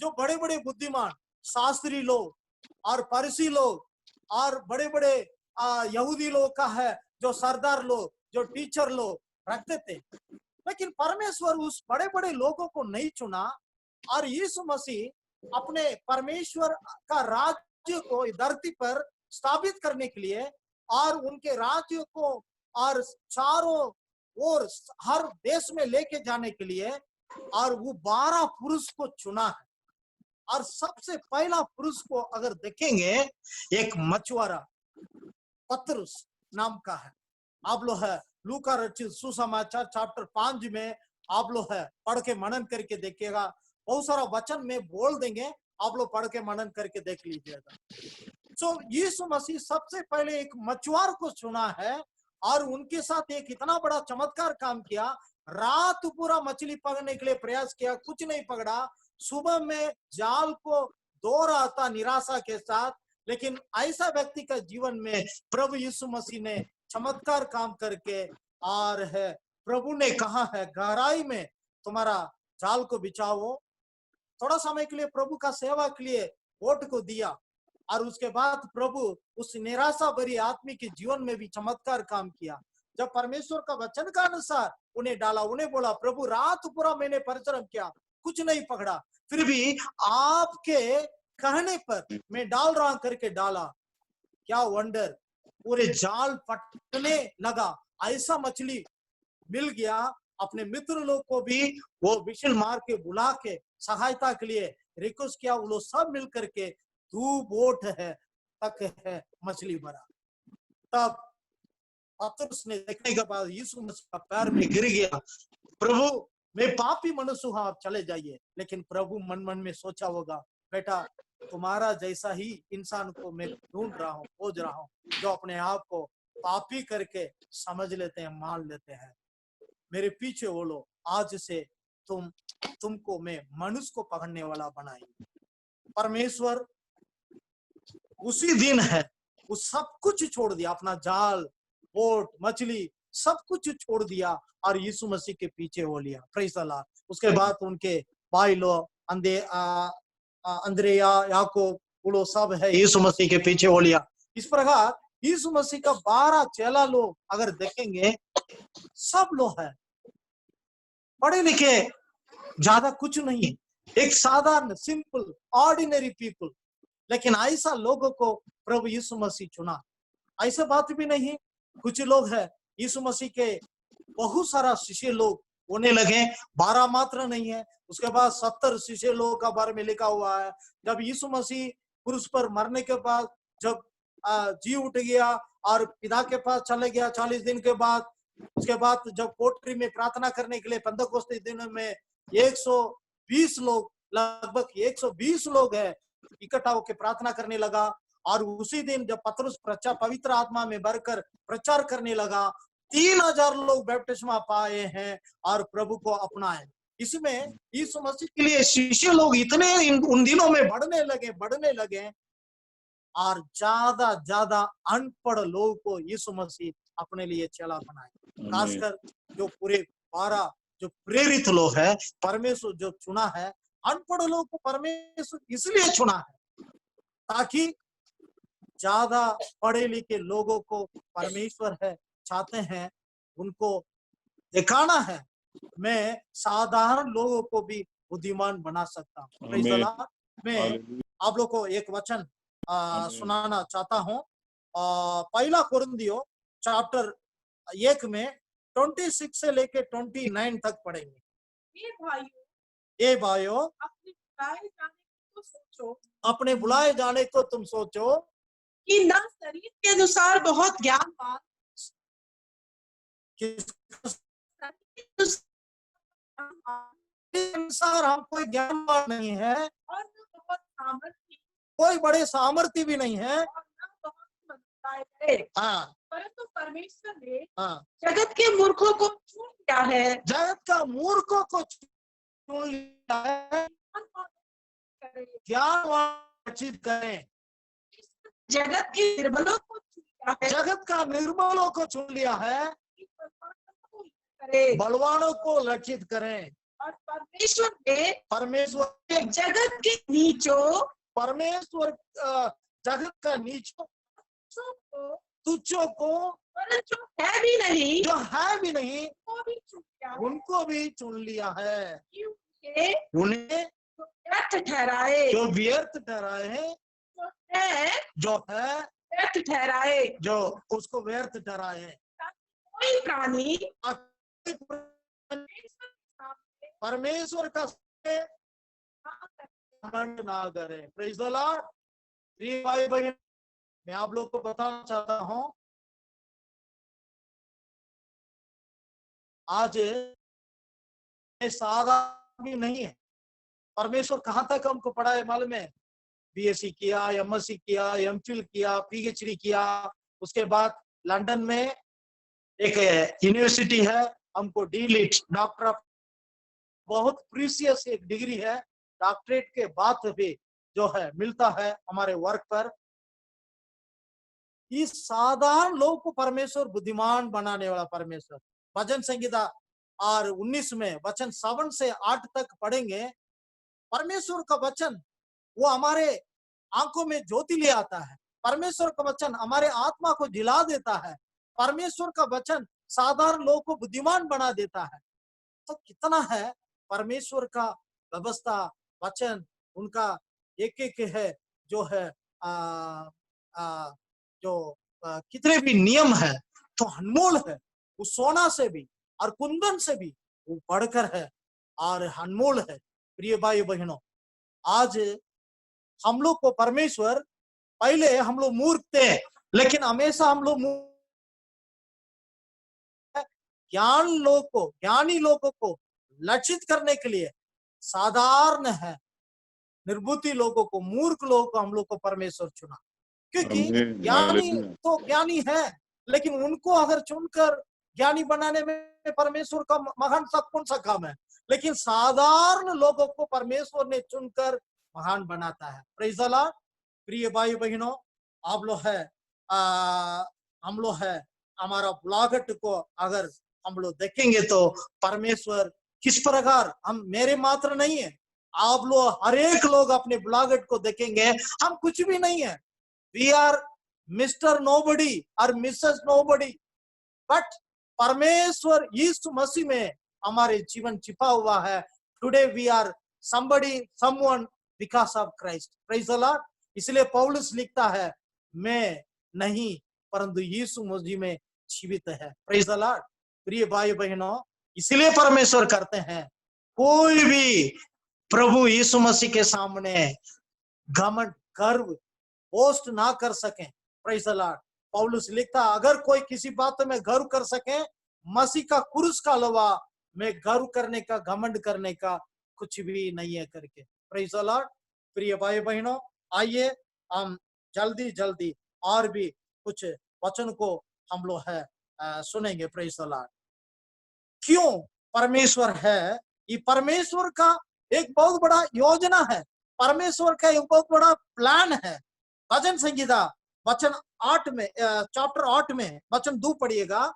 जो बड़े बड़े बुद्धिमान शास्त्री लोग और फरीसी लोग और बड़े बड़े यहूदी लोग का है, जो सरदार लोग, जो टीचर लोग रखते थे, लेकिन परमेश्वर उस बड़े बड़े लोगों को नहीं चुना और यीशु मसीह अपने परमेश्वर का राज्य को धरती पर स्थापित करने के लिए और उनके राज्य को और चारों ओर हर देश में लेके जाने के लिए, और वो 12 पुरुष को चुना है। और सबसे पहला पुरुष को अगर देखेंगे, एक मछुआरा पतरस नाम का है। आप लोग है लूका रचित सुसमाचार चैप्टर 5 में आप लोग है पढ़ के मनन करके देखिएगा, बहुत सारा वचन में बोल देंगे, आप लोग पढ़ के मनन करके देख लीजिएगा। तो यीशु मसीह सबसे पहले एक मछुआर को चुना है और उनके साथ एक इतना बड़ा चमत्कार काम किया। रात पूरा मछली पकड़ने के लिए प्रयास किया, कुछ नहीं पकड़ा। सुबह में जाल को धो रहा था निराशा के साथ, लेकिन ऐसा व्यक्ति का जीवन में प्रभु यीशु मसीह ने चमत्कार काम करके और है प्रभु ने कहा है गहराई में तुम्हारा जाल को बिछाओ। थोड़ा समय के लिए प्रभु का सेवा के लिए वोट को दिया और उसके बाद प्रभु उस निराशा भरी आदमी के जीवन में भी चमत्कार काम किया। जब परमेश्वर का वचन का अनुसार उन्हें डाला, उन्हें बोला प्रभु रात पूरा मैंने परिश्रम किया, कुछ नहीं पकड़ा, फिर भी आपके कहने पर मैं डाल रहा करके डाला। क्या वंडर, पूरे जाल पटने लगा, ऐसा मछली मिल गया। अपने मित्र लोग को भी वो विशल मार के बुला के सहायता के लिए रिक्वेस्ट किया, वो लोग सब मिल करके 2 बोट है तक है मछली भरा। तब पतरस ने देखने के बाद यीशु मसीह का पैर में गिर गया, प्रभु मैं पापी मनुष्य हूं, आप चले जाइए। लेकिन प्रभु मन मन में सोचा होगा, बेटा तुम्हारा जैसा ही इंसान को मैं ढूंढ रहा हूँ, खोज रहा हूँ, जो अपने आप को पापी करके समझ लेते हैं, मान लेते हैं। मेरे पीछे बोलो, आज से तुमको मैं मनुष्य को पकड़ने वाला बनाएंगे। परमेश्वर उसी दिन है वो सब कुछ छोड़ दिया, अपना जाल, बोट, मछली सब कुछ छोड़ दिया और यीशु मसीह के पीछे हो लिया। Praise the Lord. उसके बाद उनके भाई लोग अंद्रेया, याकूब, वो लोग सब है यीशु मसीह के पीछे हो लिया। इस प्रकार यीशु मसीह का 12 चेला लोग अगर देखेंगे, सब लोग है पढ़े लिखे, ज्यादा कुछ नहीं, एक साधारण सिंपल ऑर्डिनरी पीपल, लेकिन ऐसा लोगों को प्रभु यीशु मसीह चुना। ऐसा बात भी नहीं, कुछ लोग है यीशु मसीह के बहुत सारा शिष्य लोग होने लगे, 12 मात्र नहीं है। उसके बाद 70 शिष्य लोगों का बारे में लिखा हुआ है। जब यीशु मसीह क्रूस पर मरने के बाद जब जी उठ गया और पिता के पास चले गया 40 दिन के बाद, उसके बाद जब कोठरी में प्रार्थना करने के लिए पेंतकोस्ते दिनों में 120 लोग, लगभग 120 लोग है इकट्ठा होकर प्रार्थना करने लगा। और उसी दिन जब पतरस पवित्र आत्मा में भरकर प्रचार करने लगा, 3000 लोग बपतिस्मा पाए हैं और प्रभु को अपनाए। इसमें यीशु मसीह के लिए शिष्य लोग इतने उन दिनों में बढ़ने लगे और ज्यादा अनपढ़ लोगों को यीशु मसीह अपने लिए चेला बनाए। खासकर जो पूरे 12 जो प्रेरित लोग है, परमेश्वर जो चुना है, अनपढ़ लोगों को परमेश्वर इसलिए चुना है ताकि ज्यादा पढ़े लिखे लोगों को परमेश्वर है चाहते हैं, उनको दिखाना है मैं साधारण लोगों को भी बुद्धिमान बना सकता हूँ। मैं आप लोग को एक वचन सुनाना चाहता हूँ। पहला कुरिन्थियों चैप्टर 1 में 26 से लेके 29 तक पढ़ेंगे। ये भाइयों अपने बुलाए जाने को तुम सोचो कि न शरीर के अनुसार बहुत ज्ञानवान, अनुसार हम कोई ज्ञानवान नहीं है और न बहुत सामर्थ्य, कोई बड़े सामर्थ्य भी नहीं है, और न बहुत समझदार, परंतु परमेश्वर ने जगत के मूर्खों को चुन लिया है, जगत का मूर्खों को चुन लिया है, ज्ञानवान करें। जगत के निर्बलों को चुन लिया है, जगत का निर्बलों को चुन लिया है, बलवानों को लक्षित करें। और परमेश्वर ने जगत के नीचों, परमेश्वर जगत का नीचों तुच्छों को, जो है भी नहीं, जो है भी नहीं, उनको भी चुन लिया है, उनको भी चुन लिया है, उन्हें व्यर्थ ठहराए, जो व्यर्थ ठहराए हैं, जो है व्यर्थ ठहराए, जो उसको व्यर्थ ठहराए। कोई प्राणी परमेश्वर का घमंड ना करे। Praise the Lord. प्रिय भाई बहन, मैं आप लोग को बताना चाहता हूं, आज साधारण भी नहीं है। परमेश्वर कहां तक हमको पढ़ाए मालूम है? बीएससी किया, एमएससी किया, एमफिल किया, पीएचडी किया। उसके बाद लंदन में एक यूनिवर्सिटी है, हमको डीलिट डॉक्टर, बहुत प्रीसियस एक डिग्री है, डॉक्टरेट के बाद भी जो है मिलता है हमारे वर्क पर। इस साधारण लोग को परमेश्वर बुद्धिमान बनाने वाला परमेश्वर। भजन संहिता और 19 में वचन 7 से 8 तक पढ़ेंगे। परमेश्वर का वचन वो हमारे आंखों में ज्योति ले आता है। परमेश्वर का वचन हमारे आत्मा को जिला देता है। परमेश्वर का वचन साधारण लोगों को बुद्धिमान बना देता है। तो कितना है परमेश्वर का व्यवस्था, वचन, उनका एक एक है जो है कितने भी नियम है तो अनमोल है। वो सोना से भी और कुंदन से भी वो बढ़कर है और अनमोल है। प्रिय भाई बहनों, आज हम लोग को परमेश्वर, पहले हम लोग मूर्ख थे, लेकिन हमेशा हम लोग ज्ञानी लोगों को लक्षित करने के लिए साधारण है, निर्बुद्धि लोगों को, मूर्ख लोगों को हम लोग को परमेश्वर चुना। क्योंकि आमीन, ज्ञानी हालेलुया। तो ज्ञानी है, लेकिन उनको अगर चुनकर ज्ञानी बनाने में परमेश्वर का महान सा कौन सा काम है? लेकिन साधारण लोगों को परमेश्वर ने चुनकर महान बनाता है। Praise the Lord. प्रिय भाई बहनों, आप लोग है हम लोग है हमारा ब्लॉगट को अगर हम लोग देखेंगे तो परमेश्वर किस प्रकार, हम मेरे मात्र नहीं है, आप लोग हर एक लोग अपने ब्लॉगट को देखेंगे, हम कुछ भी नहीं है। वी आर मिस्टर नोबडी और मिसेस नोबडी, बट परमेश्वर यीशु मसीह में हमारे जीवन छिपा हुआ है। Today we are somebody, someone because of Christ. Praise the Lord. इसलिए पौलुस लिखता है, मैं नहीं परंतु यीशु मसीह में जीवित है। Praise the Lord. प्रिय भाई बहनों, इसलिए परमेश्वर करते हैं कोई भी प्रभु यीशु मसीह के सामने घमंड, गर्व, बोस्ट ना कर सकें। Praise the Lord. पौलुस लिखता, अगर कोई किसी बात में गर्व कर सके, मसीह का क्रूस का अलावा में गर्व करने का, घमंड करने का कुछ भी नहीं है करके। Praise the Lord. प्रिय भाई बहनों, आइए हम जल्दी जल्दी और भी कुछ वचन को हम लोग है सुनेंगे। Praise the Lord. क्यों परमेश्वर है? ये परमेश्वर का एक बहुत बड़ा योजना है, परमेश्वर का एक बहुत बड़ा प्लान है। भजन संगीता वचन 8 में, चैप्टर 8 में वचन 2 पढ़िएगा।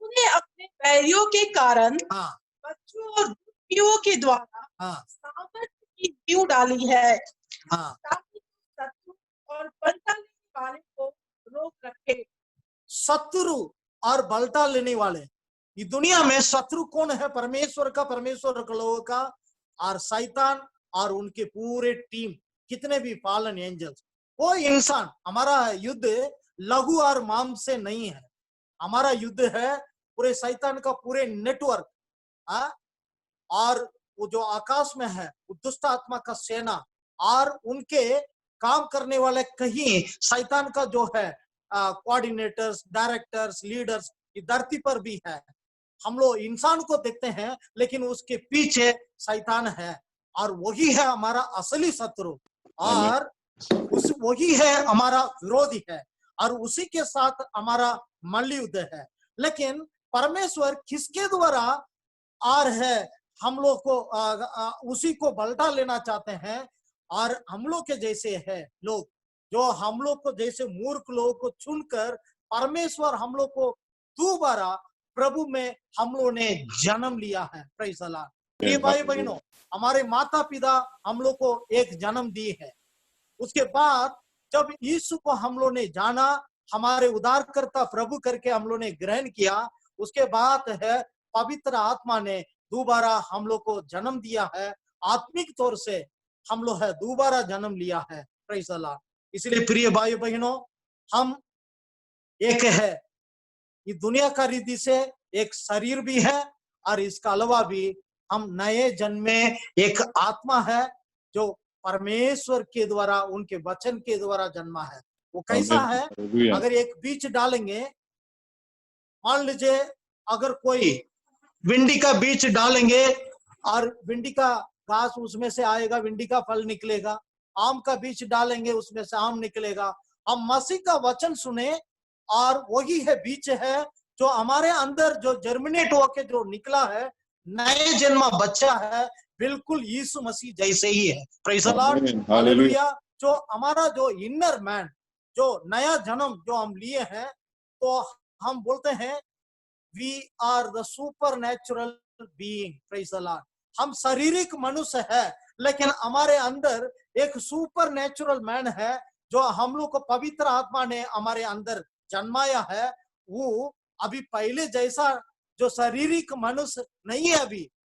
तूने अपने बैरियों के कारण हाँ, बच्चों और दूतियों के द्वारा हाँ, सामर्थ्य की नींव डाली है, हाँ। ताकि तू शत्रु और बलता लेने वाले को रोक रखे। शत्रु और बलता लेने वाले, ये दुनिया में शत्रु कौन है? परमेश्वर का, परमेश्वर के लोगों का, और शैतान और उनके पूरे टीम, कितने भी फॉलन एंजल्स। वो इंसान, हमारा युद्ध लघु और मांस से नहीं है, हमारा युद्ध है पूरे शैतान का पूरे नेटवर्क, और वो जो आकाश में है वो दुष्ट आत्मा का सेना और उनके काम करने वाले कहीं शैतान का जो है कोऑर्डिनेटर्स, डायरेक्टर्स, लीडर्स, ये धरती पर भी है। हम लोग इंसान को देखते हैं, लेकिन उसके पीछे शैतान है, और वही है हमारा असली शत्रु, और वही है हमारा विरोधी है, और उसी के साथ हमारा मल्लयुद्ध है। लेकिन परमेश्वर किसके द्वारा और है हम लोग को उसी को बलटा लेना चाहते हैं, और हम लोग के जैसे है लोग, जो हम लोग को जैसे मूर्ख लोगों को चुनकर परमेश्वर हम लोग को दोबारा प्रभु में हम लोग ने जन्म लिया है। Praise the Lord. प्रिय भाई बहनों, हमारे माता पिता हम लोग को एक जन्म दी है, उसके बाद जब यीशु को हम लोग ने जाना, हमारे उद्धारकर्ता प्रभु करके हम लोग ने ग्रहण किया, उसके बाद है पवित्र आत्मा ने दोबारा हम लोग को जन्म दिया है, आत्मिक तौर से हम लोग है दोबारा जन्म लिया है। Praise the Lord. इसलिए प्रिय भाई बहनों, हम एक है, ये दुनिया का रीति से एक शरीर भी है, और इसका अलावा भी हम नए जन्मे एक आत्मा है जो परमेश्वर के द्वारा, उनके वचन के द्वारा जन्मा है। वो कैसा है? अगर एक बीज डालेंगे, मान लीजिए अगर कोई भिंडी का बीज डालेंगे और भिंडी का घास उसमें से आएगा, भिंडी का फल निकलेगा। आम का बीज डालेंगे, उसमें से आम निकलेगा। हम मसीह का वचन सुने, और वही है बीज है जो हमारे अंदर जो जर्मिनेट होके जो निकला है, नए जन्मा बच्चा है, बिल्कुल यीशु मसीह जैसे ही है। Praise the Lord, hallelujah. जो हमारा जो इनर मैन, जो नया जन्म जो हम लिए हैं, तो हम बोलते हैं we are the super natural being. Praise the Lord. हम शारीरिक मनुष्य है, लेकिन हमारे अंदर एक सुपर नेचुरल मैन है, जो हम लोग को पवित्र आत्मा ने हमारे अंदर जन्माया है। वो अभी पहले जैसा जो शारीरिक मनुष्य नहीं है,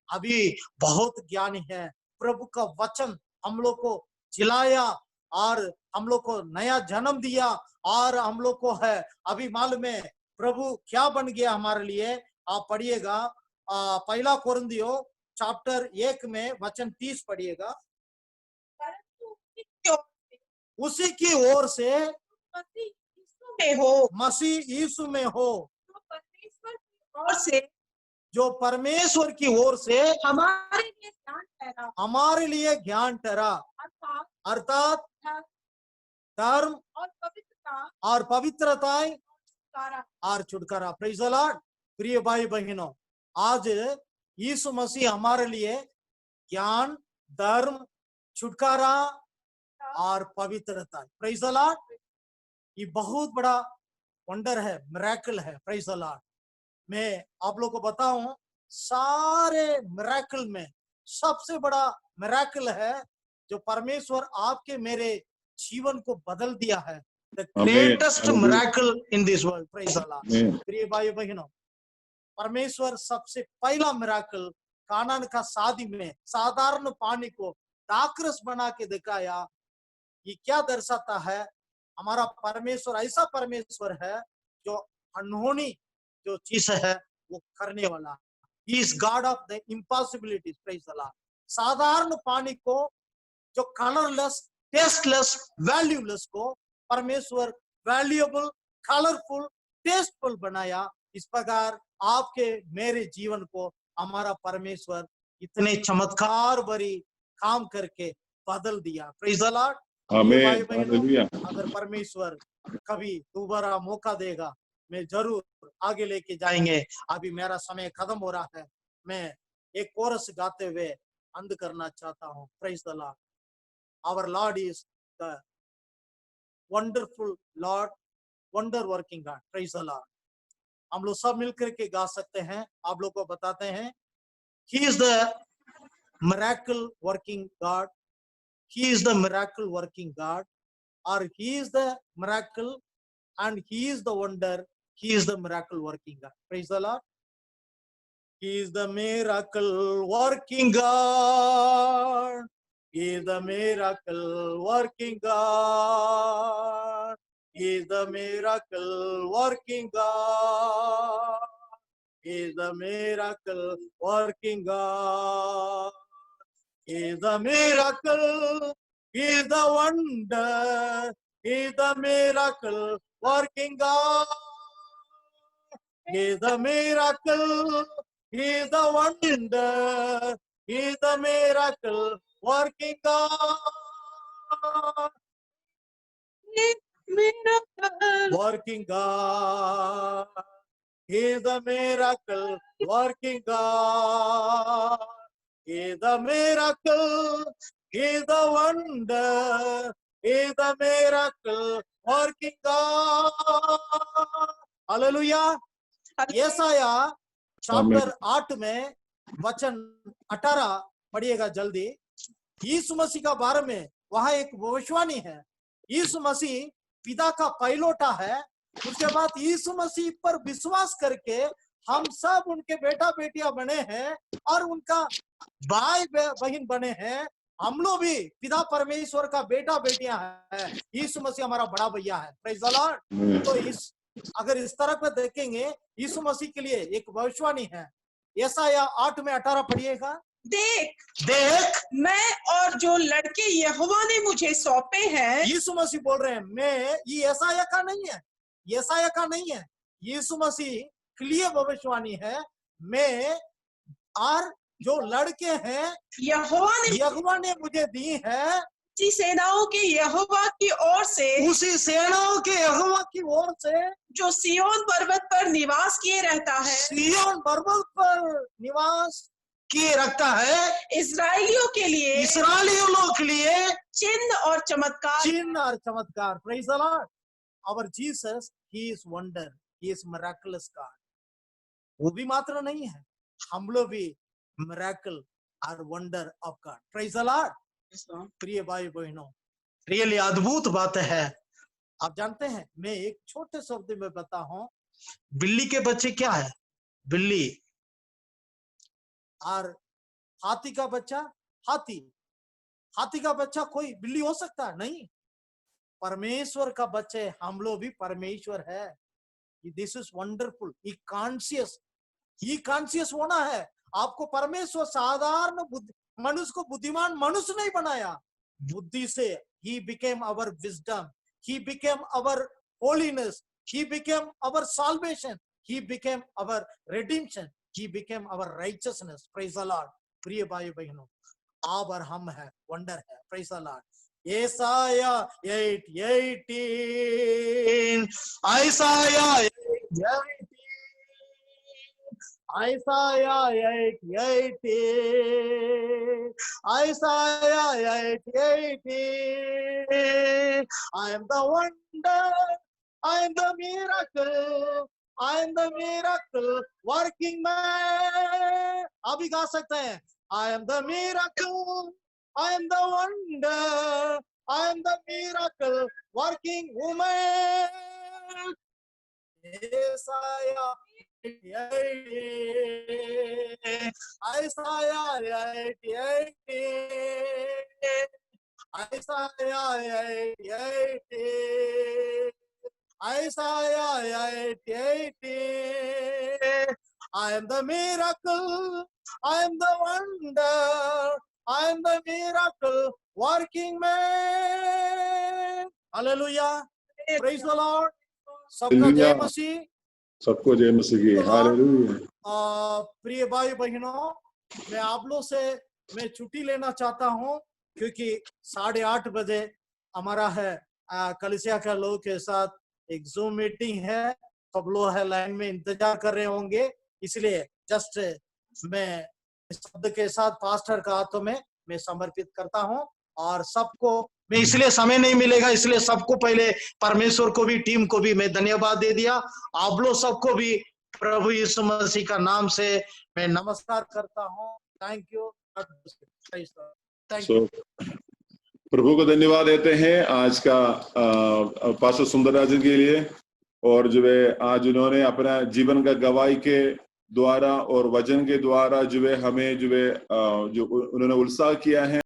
अभी बहुत ज्ञानी है। प्रभु का वचन हम लोग को जिलाया, और हम लोग को नया जन्म दिया, और हम लोग को है अभी मालूम है प्रभु क्या बन गया हमारे लिए। आप पढ़िएगा पहला कोरिन्थियों चैप्टर 1 में वचन 30 पढ़िएगा। उसी की ओर से मसीह यीशु में हो, मसीह यीशु में हो, ओर से जो परमेश्वर की ओर से हमारे लिए ज्ञान ठहरा, हमारे लिए ज्ञान ठहरा, अर्थात धर्म और और पवित्रता पवित्रता छुटकारा। और छुटकारा। Praise the Lord. प्रिय भाई बहनों, आज यीशु मसीह हमारे लिए ज्ञान, धर्म, छुटकारा और पवित्रता। Praise the Lord. ये बहुत बड़ा वंडर है, मिरेकल है। Praise the Lord. मैं आप लोग को बताऊं, सारे मिरेकल में सबसे बड़ा मिरेकल है जो परमेश्वर आपके मेरे जीवन को बदल दिया है। द आमीन, ग्रेटेस्ट आमीन। Miracle in this world. Praise the Lord. आमीन। प्रिय भाई बहनों, परमेश्वर सबसे पहला मिराकल कानान का शादी में साधारण पानी को दाखरस बना के दिखाया। ये क्या दर्शाता है? हमारा परमेश्वर ऐसा परमेश्वर है जो अनहोनी जो चीज है वो करने वाला। He is God of the impossibilities. Praise the Lord. साधारण पानी को जो कलरलेस, टेस्टलेस, वैल्यूलेस को परमेश्वर वैल्यूएबल, कलरफुल, टेस्टफुल बनाया। इस प्रकार आपके मेरे जीवन को हमारा परमेश्वर इतने चमत्कार भरी काम करके बदल दिया। Praise the Lord. आमीन, भाई बहनों, हालेलुया। अगर परमेश्वर कभी दोबारा मौका देगा, मैं जरूर आगे लेके जाएंगे। अभी मेरा समय खत्म हो रहा है। मैं एक कोरस गाते हुए अंत करना चाहता हूँ। Praise the Lord. Our Lord is the wonderful Lord, wonder working God. Praise the Lord. हम लोग सब मिलकर के गा सकते हैं। आप लोग को बताते हैं, he is the miracle working God, he is the miracle working God, और he is the miracle and he is the wonder, he is the miracle working God. Praise the Lord. He is the miracle working God, he is the miracle working God, he is the miracle working God, he is the miracle working God, he is the miracle, he is the wonder, he is the miracle working God. He is the miracle, he is the wonder, he is the miracle working God. miracle Working God, he is the miracle working God. He is the miracle, he is the wonder, he is the miracle working God. Hallelujah. यशाया chapter 8 में वचन 18 पढ़िएगा जल्दी। यीशु मसीह का बारे में वहां एक भविष्यवाणी है। यीशु मसीह पिता का पहिलौठा है। उसके बाद यीशु मसीह पर विश्वास करके हम सब उनके बेटा बेटियां बने हैं और उनका भाई बहन बने हैं। हम लोग भी पिता परमेश्वर का बेटा बेटियां हैं। यीशु मसीह हमारा बड़ा भैया है। Praise the Lord. तो अगर इस तरह पे देखेंगे, यीशु मसीह के लिए एक भविष्यवाणी है। यशाया 8 में 18 पढ़िएगा। देख मैं और जो लड़के यहोवा ने मुझे सौंपे हैं। यीशु मसीह बोल रहे हैं, मैं, ये यशाया का नहीं है, यशाया का नहीं है, यीशु मसीह के लिए भविष्यवाणी है। मैं और जो लड़के हैं यहोवा ने मुझे दी है, उसी सेनाओं के यहोवा की ओर से, उसी सेनाओं के यहोवा की ओर से जो सिय्योन पर्वत पर निवास किए रहता है, सिय्योन पर्वत पर निवास किए रखता है। इस्राएलियों के लिए, इस्राएलियों के लिए चिन्ह और चमत्कार, चिन्ह और चमत्कार। Praise the Lord. Our Jesus, he is wonder, he is miraculous God. वो भी मात्र नहीं है, हम लोग भी मिरेकल और wonder of God. Praise the Lord. प्रिय भाई बहनों, रियली अद्भुत बात है। आप जानते हैं, मैं एक छोटे शब्द में बताऊं, बिल्ली के बच्चे क्या है? बिल्ली। और हाथी का बच्चा हाथी। हाथी का बच्चा कोई बिल्ली हो सकता है? नहीं। परमेश्वर का बच्चे हम लोग भी परमेश्वर है। This is wonderful. He conscious होना है। आपको परमेश्वर साधारण मनुष्य को बुद्धिमान मनुष्य नहीं बनाया। बुद्धि से he became our wisdom, he became our holiness, he became our salvation, He became our redemption. He became our righteousness. Praise the Lord. प्रिय भाई बहनों, आप और हम है, वंडर है. Praise the Lord. Isaiah 8:18. Isaiah 8:18. Isaiah 8:18. Isaiah 8:18. I am the wonder, I am the miracle, I am the miracle working man. आप भी गा सकते हैं. I am the miracle, I am the wonder, I am the miracle working woman. Isaiah 8:18. Isaiah 8:18. Isaiah 8:18. Isaiah 8:18. I am the miracle, I am the wonder, I am the miracle working man. Hallelujah. Praise the Lord. सबका जय मसीह. सबको जय मसीह की. Hallelujah. प्रिय भाई बहनों, मैं आप लोग से मैं छुट्टी लेना चाहता हूं क्योंकि 8:30 बजे हमारा है कलीसिया के लोगों के साथ एक जूम मीटिंग है. सब लोग है लाइन में इंतजार कर रहे होंगे, इसलिए जस्ट मैं शब्द के साथ पास्टर का हाथों में मैं समर्पित करता हूं. और सबको मैं इसलिए समय नहीं मिलेगा, इसलिए सबको पहले परमेश्वर को भी, टीम को भी मैं धन्यवाद दे दिया. आप लोग सबको भी प्रभु यीशु मसीह का नाम से मैं नमस्कार करता हूं. Thank you. प्रभु को धन्यवाद देते हैं आज का पास्टर सुंदरराजन के लिए, और जो है आज उन्होंने अपना जीवन का गवाही के द्वारा और वचन के द्वारा जो है हमें जो है जो उन्होंने उत्साह किया है.